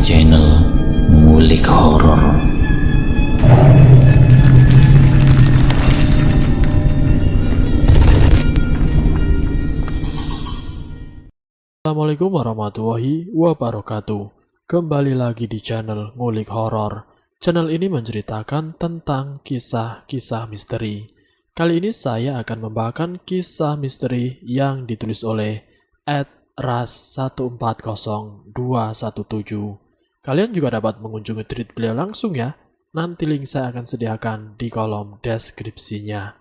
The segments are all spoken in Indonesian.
channel Ngulik Horor. Assalamualaikum warahmatullahi wabarakatuh. Kembali lagi di channel Ngulik Horor. Channel ini menceritakan tentang kisah-kisah misteri. Kali ini saya akan membawakan kisah misteri yang ditulis oleh @ras140217. Kalian juga dapat mengunjungi tweet beliau langsung ya. Nanti link saya akan sediakan di kolom deskripsinya.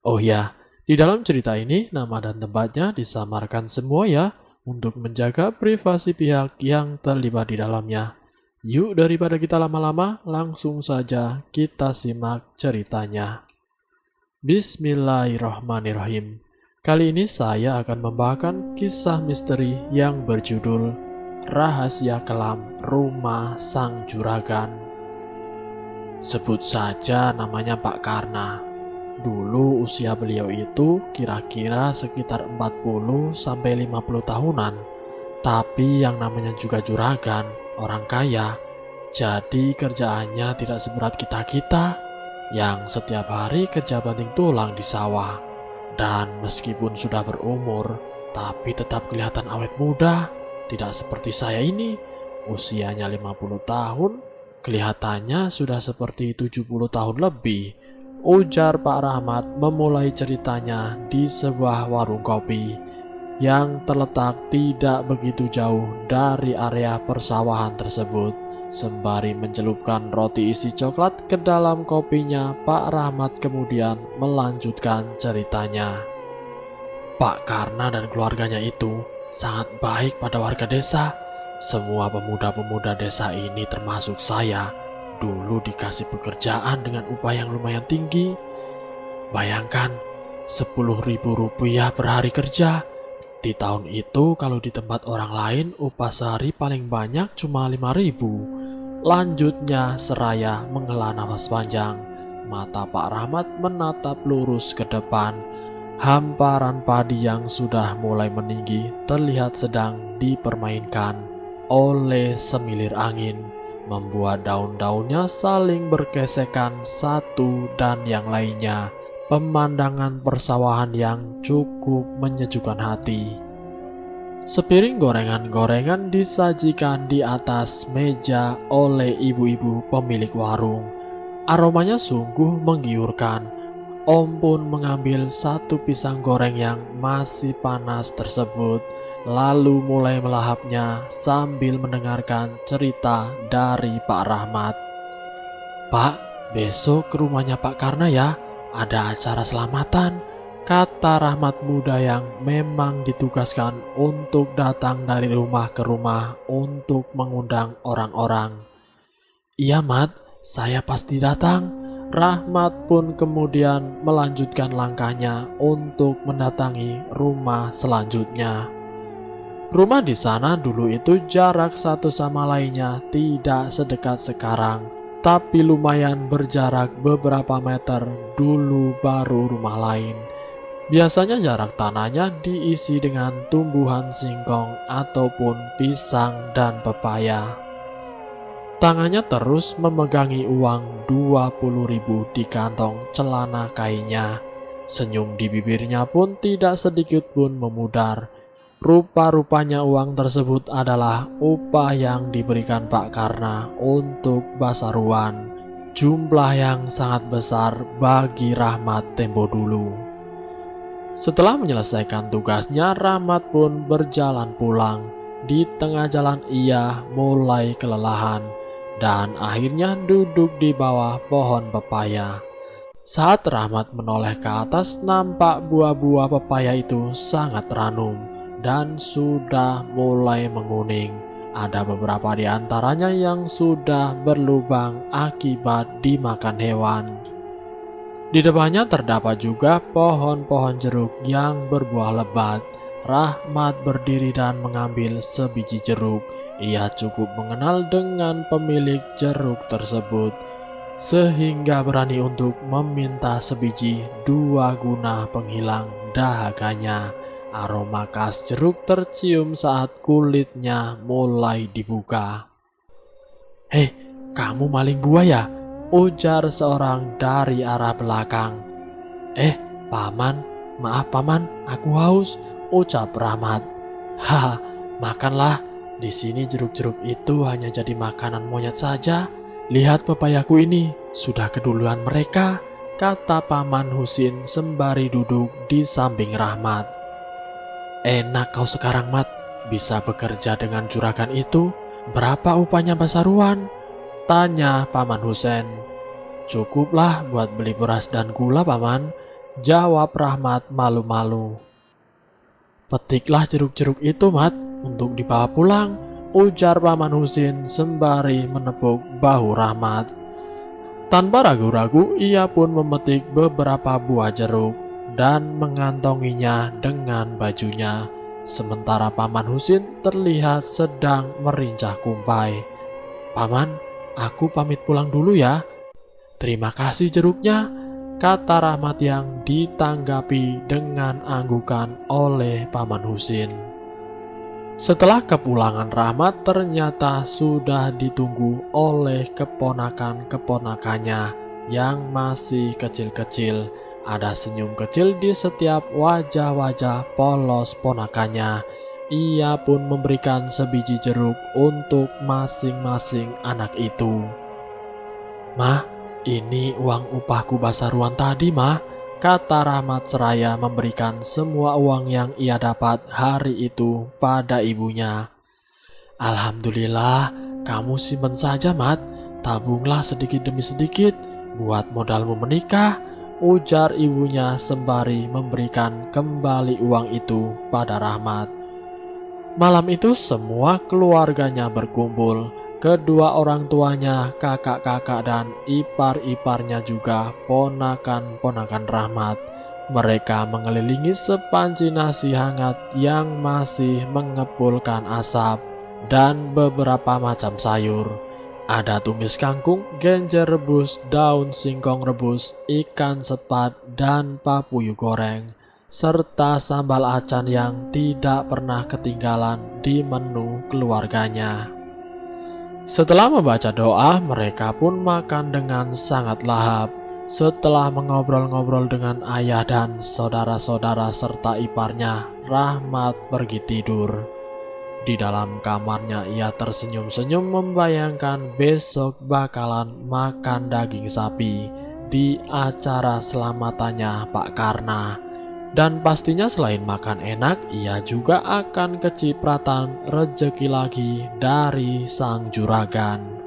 Oh ya, di dalam cerita ini nama dan tempatnya disamarkan semua ya, untuk menjaga privasi pihak yang terlibat di dalamnya. Yuk, daripada kita lama-lama, langsung saja kita simak ceritanya. Bismillahirrahmanirrahim. Kali ini saya akan membawakan kisah misteri yang berjudul Rahasia Kelam Rumah Sang Juragan. Sebut saja namanya Pak Karna. Dulu usia beliau itu kira-kira sekitar 40-50 tahunan. Tapi yang namanya juga juragan, orang kaya, jadi kerjaannya tidak seberat kita-kita yang setiap hari kerja banting tulang di sawah. Dan meskipun sudah berumur, tapi tetap kelihatan awet muda. Tidak seperti saya ini, usianya 50 tahun, kelihatannya sudah seperti 70 tahun lebih. Ujar Pak Rahmat memulai ceritanya di sebuah warung kopi yang terletak tidak begitu jauh dari area persawahan tersebut. Sembari mencelupkan roti isi coklat ke dalam kopinya, Pak Rahmat kemudian melanjutkan ceritanya. Pak Karna dan keluarganya itu sangat baik pada warga desa. Semua pemuda-pemuda desa ini termasuk saya dulu dikasih pekerjaan dengan upah yang lumayan tinggi. Bayangkan, 10.000 rupiah per hari kerja. Di tahun itu kalau di tempat orang lain upah sehari paling banyak cuma 5.000. Lanjutnya seraya menghela nafas panjang. Mata Pak Rahmat menatap lurus ke depan. Hamparan padi yang sudah mulai meninggi terlihat sedang dipermainkan oleh semilir angin, membuat daun-daunnya saling bergesekan satu dan yang lainnya. Pemandangan persawahan yang cukup menyejukkan hati. Sepiring gorengan-gorengan disajikan di atas meja oleh ibu-ibu pemilik warung. Aromanya sungguh menggiurkan. Om pun mengambil satu pisang goreng yang masih panas tersebut, lalu mulai melahapnya sambil mendengarkan cerita dari Pak Rahmat. Pak, besok ke rumahnya Pak Karna ya, ada acara selamatan, kata Rahmat muda yang memang ditugaskan untuk datang dari rumah ke rumah untuk mengundang orang-orang. Iya Mat, saya pasti datang. Rahmat pun kemudian melanjutkan langkahnya untuk mendatangi rumah selanjutnya. Rumah di sana dulu itu jarak satu sama lainnya tidak sedekat sekarang, tapi lumayan berjarak beberapa meter dulu baru rumah lain. Biasanya jarak tanahnya diisi dengan tumbuhan singkong ataupun pisang dan pepaya. Tangannya terus memegangi uang 20.000 di kantong celana kainnya. Senyum di bibirnya pun tidak sedikit pun memudar. Rupa-rupanya uang tersebut adalah upah yang diberikan Pak Karna untuk basaruan. Jumlah yang sangat besar bagi Rahmat tempo dulu. Setelah menyelesaikan tugasnya, Rahmat pun berjalan pulang. Di tengah jalan ia mulai kelelahan dan akhirnya duduk di bawah pohon pepaya. Saat Rahmat menoleh ke atas, nampak buah-buah pepaya itu sangat ranum dan sudah mulai menguning. Ada beberapa di antaranya yang sudah berlubang akibat dimakan hewan. Di depannya terdapat juga pohon-pohon jeruk yang berbuah lebat. Rahmat berdiri dan mengambil sebiji jeruk. Ia cukup mengenal dengan pemilik jeruk tersebut, sehingga berani untuk meminta sebiji 2 guna penghilang dahaganya. Aroma khas jeruk tercium saat kulitnya mulai dibuka. "Hei, kamu maling buaya," ujar seorang dari arah belakang. Paman, maaf paman, aku haus," ucap Rahmat. "Haha, makanlah. Di sini jeruk-jeruk itu hanya jadi makanan monyet saja. Lihat pepayaku ini, sudah keduluan mereka," kata Paman Husin sembari duduk di samping Rahmat. "Enak kau sekarang, Mat. Bisa bekerja dengan juragan itu. Berapa upahnya Basaruan?" tanya Paman Husen. "Cukuplah buat beli beras dan gula, Paman," jawab Rahmat malu-malu. "Petiklah jeruk-jeruk itu, Mat, untuk dibawa pulang," ujar Paman Husin sembari menepuk bahu Rahmat. Tanpa ragu-ragu, ia pun memetik beberapa buah jeruk dan mengantonginya dengan bajunya. Sementara Paman Husin terlihat sedang merincah kumpai. "Paman, aku pamit pulang dulu ya." "Terima kasih jeruknya," kata Rahmat yang ditanggapi dengan anggukan oleh Paman Husin. Setelah kepulangan Rahmat ternyata sudah ditunggu oleh keponakan-keponakannya yang masih kecil-kecil. Ada senyum kecil di setiap wajah-wajah polos ponakannya. Ia pun memberikan sebiji jeruk untuk masing-masing anak itu. "Mah, ini uang upahku Basaruan tadi, Mah," kata Rahmat seraya memberikan semua uang yang ia dapat hari itu pada ibunya. "Alhamdulillah, kamu simpen saja, Mat. Tabunglah sedikit demi sedikit buat modalmu menikah," ujar ibunya sembari memberikan kembali uang itu pada Rahmat. Malam itu semua keluarganya berkumpul. Kedua orang tuanya, kakak-kakak dan ipar-iparnya juga ponakan-ponakan Rahmat. Mereka mengelilingi sepanci nasi hangat yang masih mengepulkan asap dan beberapa macam sayur. Ada tumis kangkung, genjer rebus, daun singkong rebus, ikan sepat, dan papuyu goreng, serta sambal acan yang tidak pernah ketinggalan di menu keluarganya. Setelah membaca doa, mereka pun makan dengan sangat lahap. Setelah mengobrol-ngobrol dengan ayah dan saudara-saudara serta iparnya, Rahmat pergi tidur. Di dalam kamarnya ia tersenyum-senyum membayangkan besok bakalan makan daging sapi di acara selamatannya Pak Karna. Dan pastinya selain makan enak, ia juga akan kecipratan rejeki lagi dari sang juragan.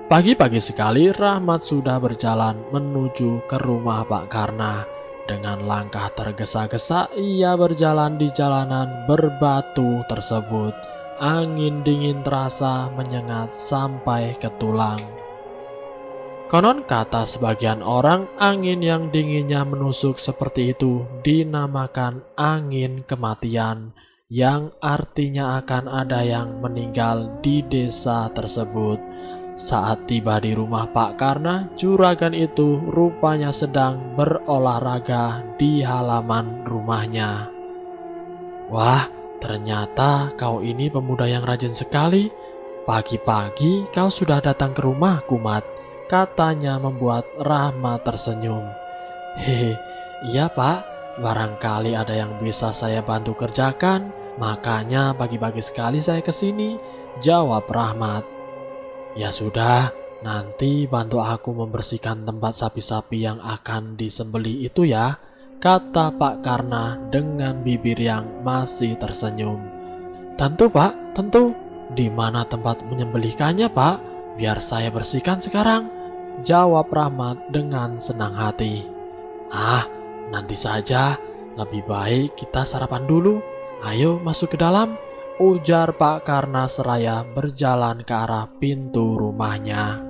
Pagi-pagi sekali Rahmat sudah berjalan menuju ke rumah Pak Karna. Dengan langkah tergesa-gesa ia berjalan di jalanan berbatu tersebut. Angin dingin terasa menyengat sampai ke tulang. Konon kata sebagian orang, angin yang dinginnya menusuk seperti itu dinamakan angin kematian, yang artinya akan ada yang meninggal di desa tersebut. Saat tiba di rumah Pak Karna, juragan itu rupanya sedang berolahraga di halaman rumahnya. "Wah, ternyata kau ini pemuda yang rajin sekali. Pagi-pagi kau sudah datang ke rumahku, Mat," katanya membuat Rahmat tersenyum. "Hehe, iya Pak, barangkali ada yang bisa saya bantu kerjakan, makanya pagi-pagi sekali saya kesini," jawab Rahmat. "Ya sudah, nanti bantu aku membersihkan tempat sapi-sapi yang akan disembelih itu ya," kata Pak Karna dengan bibir yang masih tersenyum. "Tentu Pak, tentu. Di mana tempat menyembelihkannya Pak? Biar saya bersihkan sekarang," jawab Rahmat dengan senang hati. "Ah, nanti saja. Lebih baik kita sarapan dulu. Ayo masuk ke dalam," ujar Pak Karna seraya berjalan ke arah pintu rumahnya.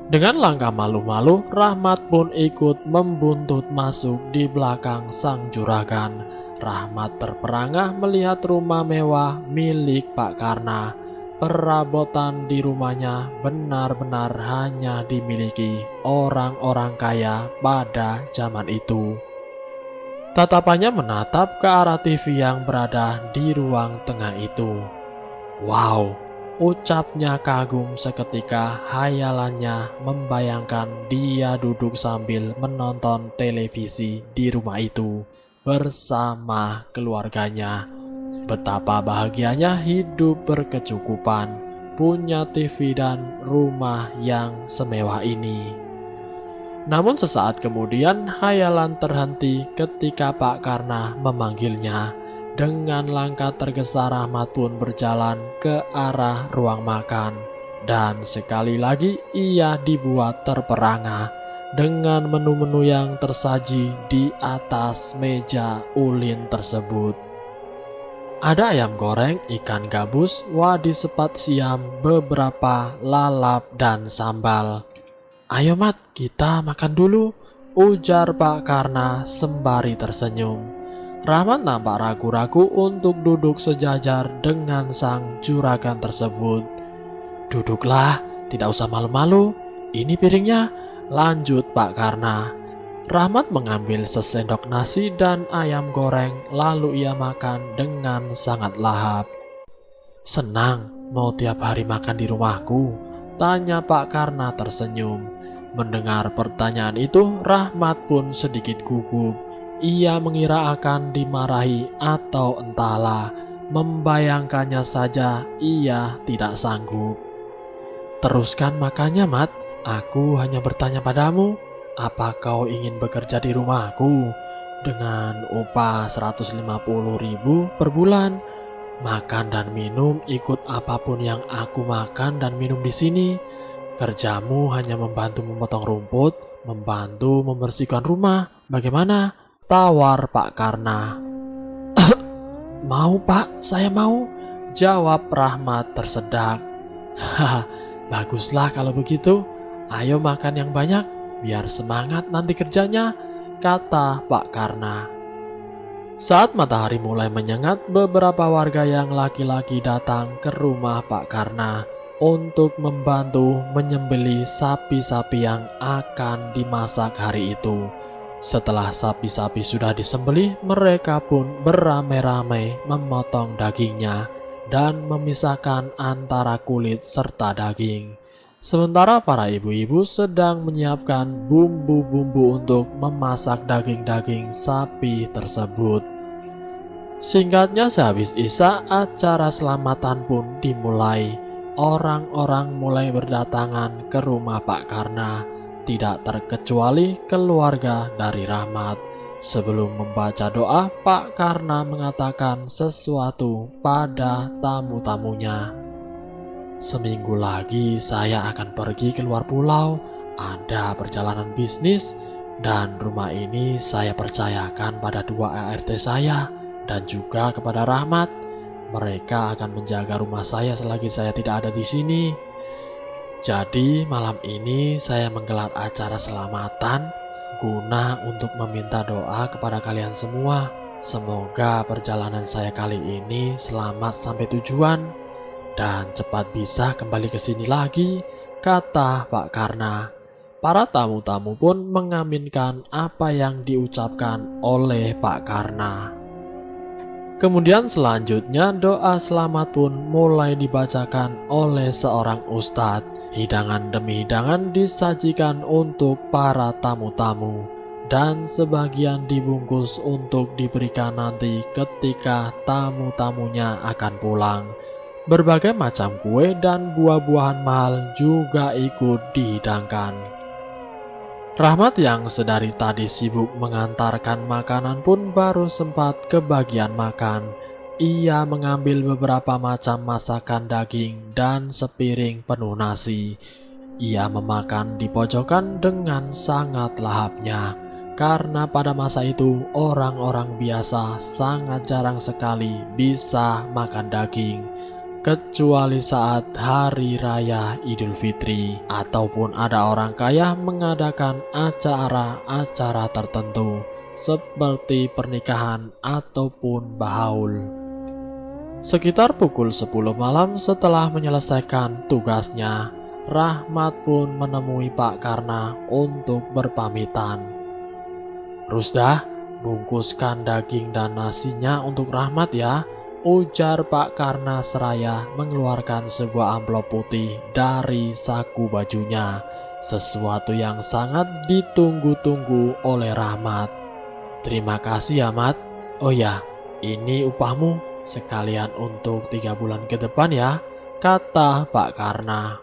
Dengan langkah malu-malu, Rahmat pun ikut membuntut masuk di belakang sang juragan. Rahmat terperangah melihat rumah mewah milik Pak Karna. Perabotan di rumahnya benar-benar hanya dimiliki orang-orang kaya pada zaman itu. Tatapannya menatap ke arah TV yang berada di ruang tengah itu. Wow, Ucapnya kagum seketika hayalannya membayangkan dia duduk sambil menonton televisi di rumah itu bersama keluarganya. Betapa bahagianya hidup berkecukupan, punya TV dan rumah yang semewah ini. Namun sesaat kemudian hayalan terhenti ketika Pak Karna memanggilnya. Dengan langkah tergesa Rahmat pun berjalan ke arah ruang makan. Dan sekali lagi ia dibuat terperangah dengan menu-menu yang tersaji di atas meja ulin tersebut. Ada ayam goreng, ikan gabus, wadi sepat siam, beberapa lalap dan sambal. "Ayo Mat, kita makan dulu," ujar Pak Karna sembari tersenyum. Rahmat nampak ragu-ragu untuk duduk sejajar dengan sang juragan tersebut. "Duduklah, tidak usah malu-malu. Ini piringnya," lanjut Pak Karna. Rahmat mengambil sesendok nasi dan ayam goreng, lalu ia makan dengan sangat lahap. "Senang mau tiap hari makan di rumahku?" tanya Pak Karna tersenyum. Mendengar pertanyaan itu, Rahmat pun sedikit gugup. Ia mengira akan dimarahi atau entahlah, membayangkannya saja ia tidak sanggup. "Teruskan makannya, Mat. Aku hanya bertanya padamu, apa kau ingin bekerja di rumahku dengan upah 150.000 per bulan? Makan dan minum ikut apapun yang aku makan dan minum di sini. Kerjamu hanya membantu memotong rumput, membantu membersihkan rumah. Bagaimana?" tawar Pak Karna. "Mau Pak, saya mau," jawab Rahmat tersedak. "Haha, baguslah kalau begitu. Ayo makan yang banyak, biar semangat nanti kerjanya," kata Pak Karna. Saat matahari mulai menyengat, beberapa warga yang laki-laki datang ke rumah Pak Karna untuk membantu menyembelih sapi-sapi yang akan dimasak hari itu. Setelah sapi-sapi sudah disembelih, mereka pun beramai-ramai memotong dagingnya dan memisahkan antara kulit serta daging. Sementara para ibu-ibu sedang menyiapkan bumbu-bumbu untuk memasak daging-daging sapi tersebut. Singkatnya, sehabis Isya, acara selamatan pun dimulai. Orang-orang mulai berdatangan ke rumah Pak Karna, tidak terkecuali keluarga dari Rahmat. Sebelum membaca doa, Pak Karna mengatakan sesuatu pada tamu-tamunya. "Seminggu lagi saya akan pergi keluar pulau, ada perjalanan bisnis, dan rumah ini saya percayakan pada 2 ART saya dan juga kepada Rahmat. Mereka akan menjaga rumah saya selagi saya tidak ada di sini. Jadi malam ini saya menggelar acara selamatan guna untuk meminta doa kepada kalian semua. Semoga perjalanan saya kali ini selamat sampai tujuan dan cepat bisa kembali ke sini lagi," kata Pak Karna. Para tamu-tamu pun mengaminkan apa yang diucapkan oleh Pak Karna. Kemudian selanjutnya doa selamat pun mulai dibacakan oleh seorang ustadz. Hidangan demi hidangan disajikan untuk para tamu-tamu dan sebagian dibungkus untuk diberikan nanti ketika tamu-tamunya akan pulang. Berbagai macam kue dan buah-buahan mahal juga ikut dihidangkan. Rahmat yang sedari tadi sibuk mengantarkan makanan pun baru sempat kebagian makan. Ia mengambil beberapa macam masakan daging dan sepiring penuh nasi. Ia memakan di pojokan dengan sangat lahapnya, karena pada masa itu orang-orang biasa sangat jarang sekali bisa makan daging, kecuali saat hari raya Idul Fitri ataupun ada orang kaya mengadakan acara-acara tertentu seperti pernikahan ataupun bahaul. Sekitar pukul 10 malam setelah menyelesaikan tugasnya, Rahmat pun menemui Pak Karna untuk berpamitan. "Rusdah, bungkuskan daging dan nasinya untuk Rahmat ya," ujar Pak Karna seraya mengeluarkan sebuah amplop putih dari saku bajunya. Sesuatu yang sangat ditunggu-tunggu oleh Rahmat. "Terima kasih ya, Mat. Oh ya, ini upahmu sekalian untuk 3 bulan ke depan ya," kata Pak Karna.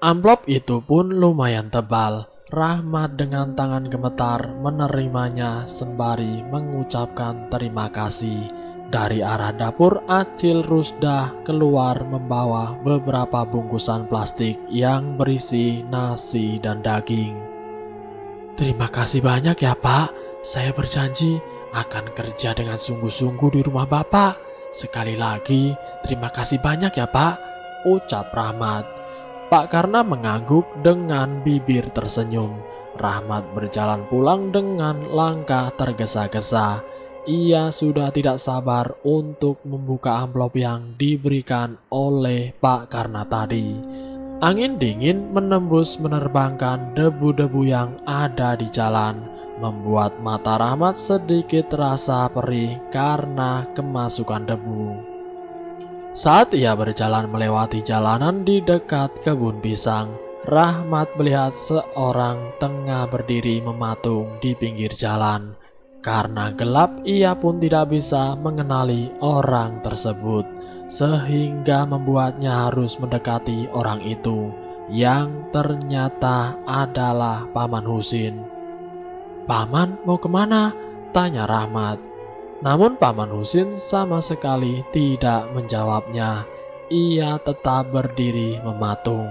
Amplop itu pun lumayan tebal. Rahmat dengan tangan gemetar menerimanya sembari mengucapkan terima kasih. Dari arah dapur, Acil Rusdah keluar membawa beberapa bungkusan plastik yang berisi nasi dan daging. "Terima kasih banyak ya, Pak. Saya berjanji akan kerja dengan sungguh-sungguh di rumah Bapak. Sekali lagi, terima kasih banyak ya, Pak," ucap Rahmat. Pak Karna mengangguk dengan bibir tersenyum. Rahmat berjalan pulang dengan langkah tergesa-gesa. Ia sudah tidak sabar untuk membuka amplop yang diberikan oleh Pak Karna tadi. Angin dingin menembus menerbangkan debu-debu yang ada di jalan, membuat mata Rahmat sedikit terasa perih karena kemasukan debu. Saat ia berjalan melewati jalanan di dekat kebun pisang, Rahmat melihat seorang tengah berdiri mematung di pinggir jalan. Karena gelap, ia pun tidak bisa mengenali orang tersebut, sehingga membuatnya harus mendekati orang itu, yang ternyata adalah Paman Husin. "Paman mau kemana?" tanya Rahmat. Namun Paman Husin sama sekali tidak menjawabnya. Ia tetap berdiri mematung.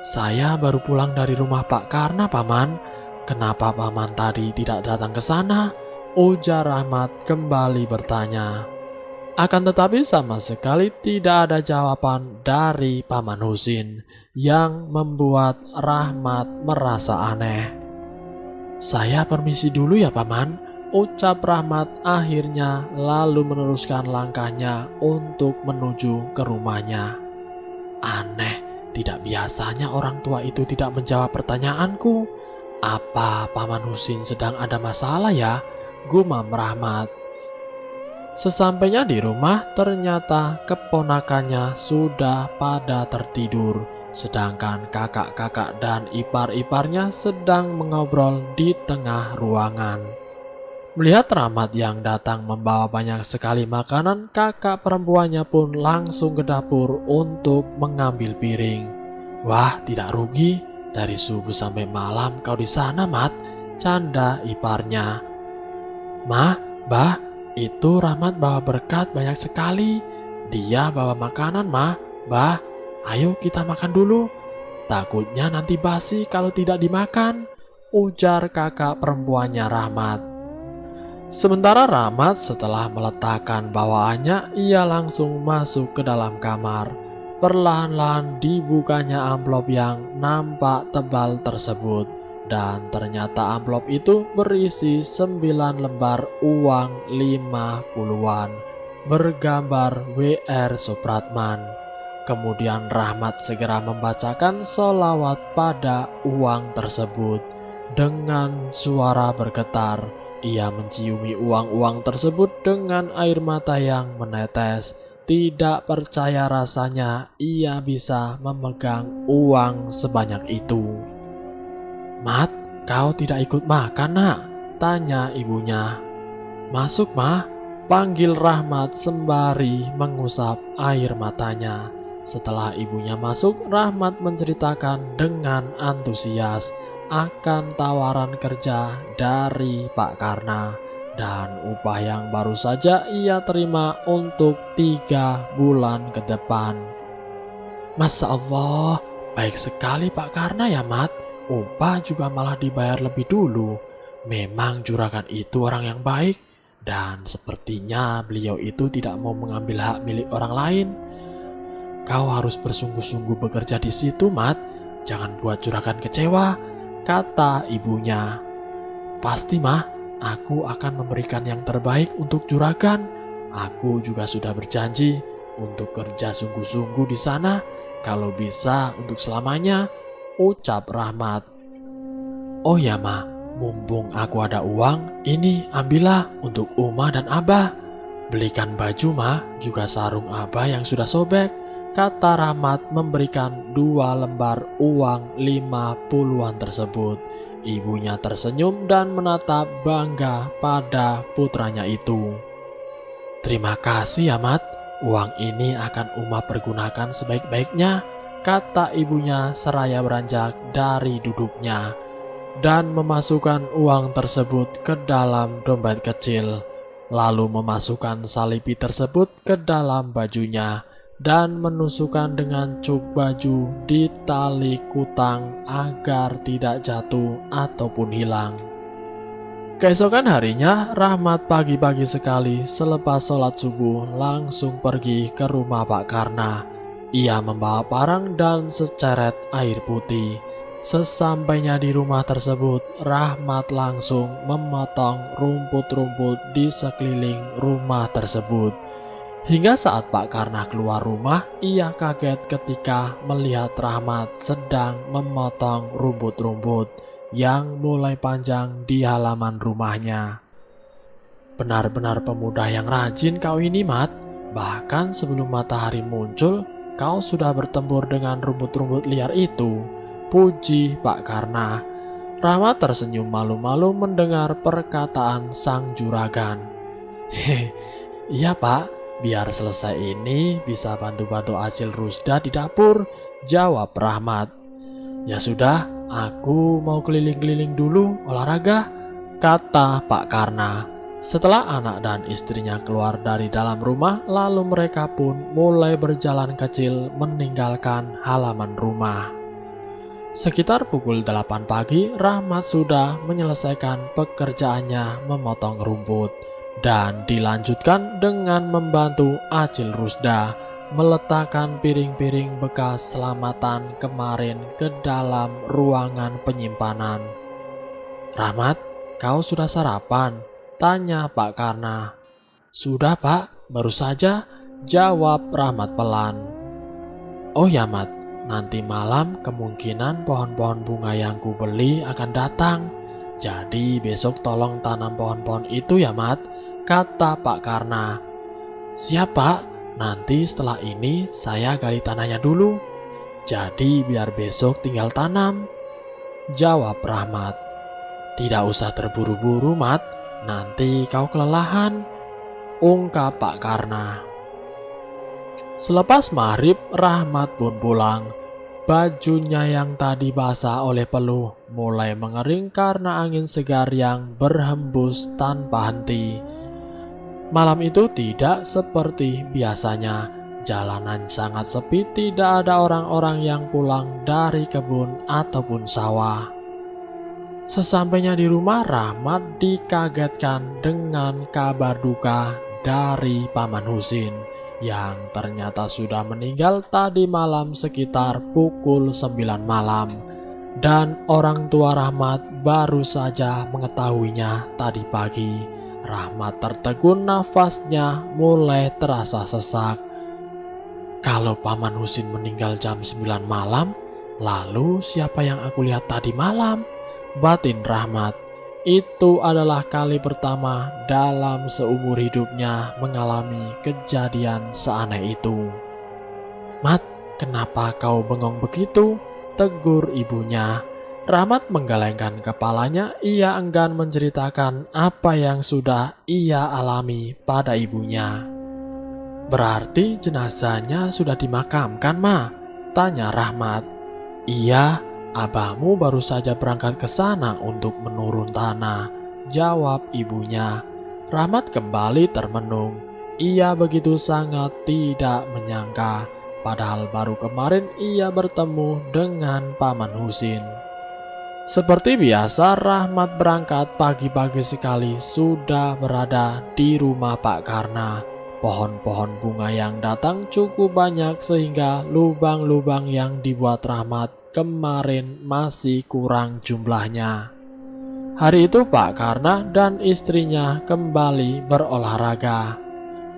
"Saya baru pulang dari rumah Pak Karna, Paman. Kenapa Paman tadi tidak datang ke sana?" ujar Rahmat kembali bertanya. Akan tetapi sama sekali tidak ada jawaban dari Paman Husin, yang membuat Rahmat merasa aneh. "Saya permisi dulu ya, Paman," ucap Rahmat akhirnya, lalu meneruskan langkahnya untuk menuju ke rumahnya. Aneh, tidak biasanya orang tua itu tidak menjawab pertanyaanku. Apa Paman Husin sedang ada masalah ya? Gumam Rahmat. Sesampainya di rumah, ternyata keponakannya sudah pada tertidur, sedangkan kakak-kakak dan ipar-iparnya sedang mengobrol di tengah ruangan. Melihat Rahmat yang datang membawa banyak sekali makanan, kakak perempuannya pun langsung ke dapur untuk mengambil piring. "Wah, tidak rugi. Dari subuh sampai malam kau di sana, Mat," canda iparnya. "Mah, Bah, itu Rahmat bawa berkat banyak sekali. Dia bawa makanan, Mah. Bah, ayo kita makan dulu. Takutnya nanti basi kalau tidak dimakan," ujar kakak perempuannya Rahmat. Sementara Rahmat setelah meletakkan bawaannya, ia langsung masuk ke dalam kamar. Perlahan-lahan dibukanya amplop yang nampak tebal tersebut, dan ternyata amplop itu berisi 9 lembar uang 50-an bergambar W.R. Supratman. Kemudian Rahmat segera membacakan sholawat pada uang tersebut. Dengan suara bergetar, ia menciumi uang-uang tersebut dengan air mata yang menetes. Tidak percaya rasanya ia bisa memegang uang sebanyak itu. "Mat, kau tidak ikut makan, Nak?" tanya ibunya. "Masuk, Mah," panggil Rahmat sembari mengusap air matanya. Setelah ibunya masuk, Rahmat menceritakan dengan antusias akan tawaran kerja dari Pak Karna dan upah yang baru saja ia terima untuk 3 bulan ke depan. "Masya Allah, baik sekali Pak Karna ya, Mat. Upah juga malah dibayar lebih dulu. Memang juragan itu orang yang baik, dan sepertinya beliau itu tidak mau mengambil hak milik orang lain. Kau harus bersungguh-sungguh bekerja di situ, Mat. Jangan buat juragan kecewa," kata ibunya. "Pasti, Mah, aku akan memberikan yang terbaik untuk juragan. Aku juga sudah berjanji untuk kerja sungguh-sungguh di sana, kalau bisa untuk selamanya," ucap Rahmat. "Oh ya, Mah, mumpung aku ada uang, ini ambillah untuk Uma dan Abah," Belikan baju mah, juga sarung abah yang sudah sobek, kata Rahmat memberikan 2 lembar uang 50-an tersebut. Ibunya tersenyum dan menatap bangga pada putranya itu. Terima kasih ya Mat, uang ini akan Uma pergunakan sebaik-baiknya, kata ibunya seraya beranjak dari duduknya dan memasukkan uang tersebut ke dalam dompet kecil, lalu memasukkan salipi tersebut ke dalam bajunya dan menusukkan dengan cuk baju di tali kutang agar tidak jatuh ataupun hilang. Keesokan harinya, Rahmat pagi-pagi sekali selepas sholat subuh langsung pergi ke rumah Pak Karna. Ia membawa parang dan seceret air putih. Sesampainya di rumah tersebut, Rahmat langsung memotong rumput-rumput di sekeliling rumah tersebut. Hingga saat Pak Karna keluar rumah, ia kaget ketika melihat Rahmat sedang memotong rumput-rumput yang mulai panjang di halaman rumahnya. Benar-benar pemuda yang rajin kau ini, Mat. Bahkan sebelum matahari muncul, kau sudah bertempur dengan rumput-rumput liar itu. Puji Pak Karna. Rahmat tersenyum malu-malu mendengar perkataan sang juragan. Iya Pak, biar selesai ini bisa bantu-bantu Acil Rusda di dapur, jawab Rahmat. Ya sudah, aku mau keliling-keliling dulu olahraga, kata Pak Karna. Setelah anak dan istrinya keluar dari dalam rumah, lalu mereka pun mulai berjalan kecil meninggalkan halaman rumah. Sekitar pukul 8 pagi, Rahmat sudah menyelesaikan pekerjaannya memotong rumput dan dilanjutkan dengan membantu Acil Rusda meletakkan piring-piring bekas selamatan kemarin ke dalam ruangan penyimpanan. Rahmat, kau sudah sarapan? Tanya Pak Karna. Sudah Pak, baru saja, jawab Rahmat pelan. Oh ya Mat, nanti malam kemungkinan pohon-pohon bunga yang kubeli akan datang. Jadi besok tolong tanam pohon-pohon itu ya Mat, kata Pak Karna. Siap Pak, nanti setelah ini saya gali tanahnya dulu. Jadi biar besok tinggal tanam, jawab Rahmat. Tidak usah terburu-buru Mat, nanti kau kelelahan, ungkap Pak Karna. Selepas maghrib, Rahmat pun pulang. Bajunya yang tadi basah oleh peluh mulai mengering karena angin segar yang berhembus tanpa henti. Malam itu tidak seperti biasanya. Jalanan sangat sepi, tidak ada orang-orang yang pulang dari kebun ataupun sawah. Sesampainya di rumah, Rahmat dikagetkan dengan kabar duka dari Paman Husin yang ternyata sudah meninggal tadi malam sekitar pukul 9 malam. Dan orang tua Rahmat baru saja mengetahuinya tadi pagi. Rahmat tertegun, nafasnya mulai terasa sesak. Kalau Paman Husin meninggal jam 9 malam, lalu siapa yang aku lihat tadi malam? Batin Rahmat. Itu adalah kali pertama dalam seumur hidupnya mengalami kejadian seaneh itu. Mat, kenapa kau bengong begitu? Tegur ibunya. Rahmat menggelengkan kepalanya, ia enggan menceritakan apa yang sudah ia alami pada ibunya. Berarti jenazahnya sudah dimakamkan, Ma? Tanya Rahmat. Iya, abahmu baru saja berangkat ke sana untuk menurun tanah, jawab ibunya. Rahmat kembali termenung. Ia begitu sangat tidak menyangka, padahal baru kemarin ia bertemu dengan Paman Husin. Seperti biasa, Rahmat berangkat pagi-pagi sekali sudah berada di rumah Pak Karna. Pohon-pohon bunga yang datang cukup banyak sehingga lubang-lubang yang dibuat Rahmat kemarin masih kurang jumlahnya. Hari itu Pak Karna dan istrinya kembali berolahraga.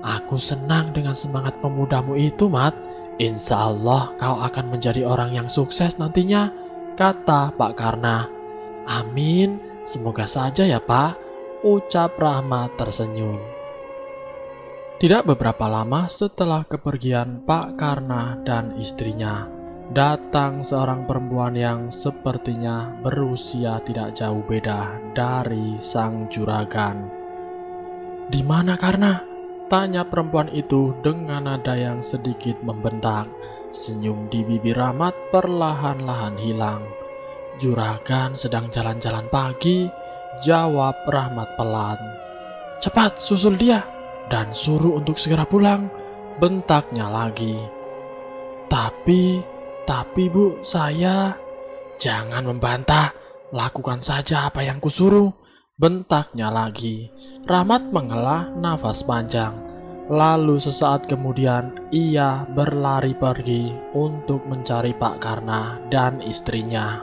Aku senang dengan semangat pemudamu itu, Mat. Insya Allah kau akan menjadi orang yang sukses nantinya, kata Pak Karna. Amin, semoga saja ya Pak, ucap Rahmat tersenyum. Tidak beberapa lama setelah kepergian Pak Karna dan istrinya, datang seorang perempuan yang sepertinya berusia tidak jauh beda dari sang juragan. "Di mana Karna?" tanya perempuan itu dengan nada yang sedikit membentak. Senyum di bibir Rahmat perlahan-lahan hilang. "Juragan sedang jalan-jalan pagi," jawab Rahmat pelan. "Cepat susul dia dan suruh untuk segera pulang," bentaknya lagi. Tapi Bu, saya..." "Jangan membantah, lakukan saja apa yang kusuruh," bentaknya lagi. Rahmat menghela nafas panjang. Lalu sesaat kemudian ia berlari pergi untuk mencari Pak Karna dan istrinya.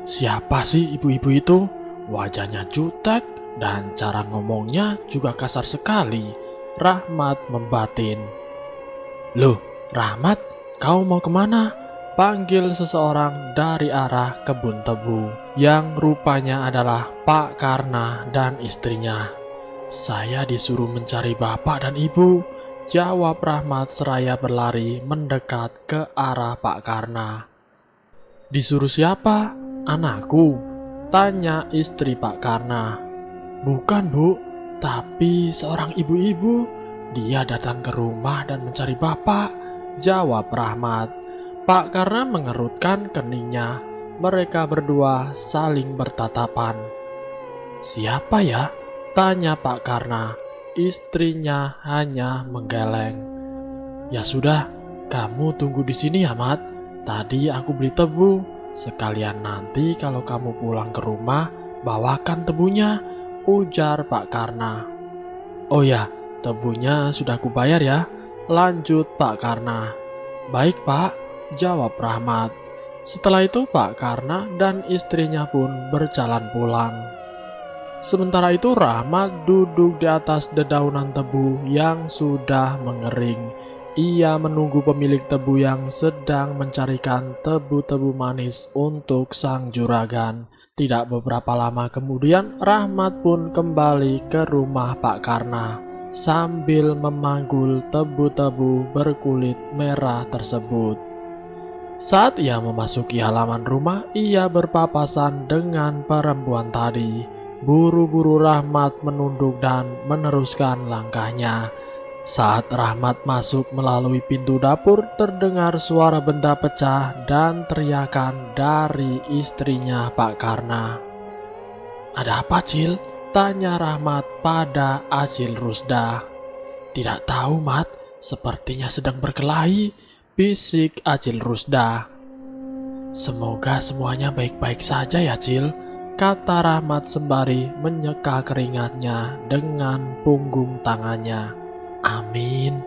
Siapa sih ibu-ibu itu? Wajahnya jutek dan cara ngomongnya juga kasar sekali. Rahmat membatin. "Loh, Rahmat, kau mau kemana?" panggil seseorang dari arah kebun tebu, yang rupanya adalah Pak Karna dan istrinya. "Saya disuruh mencari bapak dan ibu," jawab Rahmat seraya berlari mendekat ke arah Pak Karna. "Disuruh siapa? Anakku?" tanya istri Pak Karna. "Bukan Bu, tapi seorang ibu-ibu. Dia datang ke rumah dan mencari bapak," jawab Rahmat. Pak Karna mengerutkan keningnya. Mereka berdua saling bertatapan. "Siapa ya?" tanya Pak Karna. Istrinya hanya menggeleng. "Ya sudah, kamu tunggu di sini ya, Mat. Tadi aku beli tebu. Sekalian nanti kalau kamu pulang ke rumah, bawakan tebunya," ujar Pak Karna. "Oh ya, tebunya sudah kubayar ya," lanjut Pak Karna. "Baik Pak," jawab Rahmat. Setelah itu Pak Karna dan istrinya pun berjalan pulang. Sementara itu Rahmat duduk di atas dedaunan tebu yang sudah mengering. Ia menunggu pemilik tebu yang sedang mencarikan tebu-tebu manis untuk sang juragan. Tidak beberapa lama kemudian Rahmat pun kembali ke rumah Pak Karna sambil memanggul tebu-tebu berkulit merah tersebut. Saat ia memasuki halaman rumah, ia berpapasan dengan perempuan tadi. Buru-buru Rahmat menunduk dan meneruskan langkahnya. Saat Rahmat masuk melalui pintu dapur, terdengar suara benda pecah dan teriakan dari istrinya Pak Karna. "Ada apa, Cil?" tanya Rahmat pada Acil Rusda. "Tidak tahu, Mat. Sepertinya sedang berkelahi," bisik Acil Rusda. "Semoga semuanya baik-baik saja ya, Cil," kata Rahmat sembari menyeka keringatnya dengan punggung tangannya. "Amin."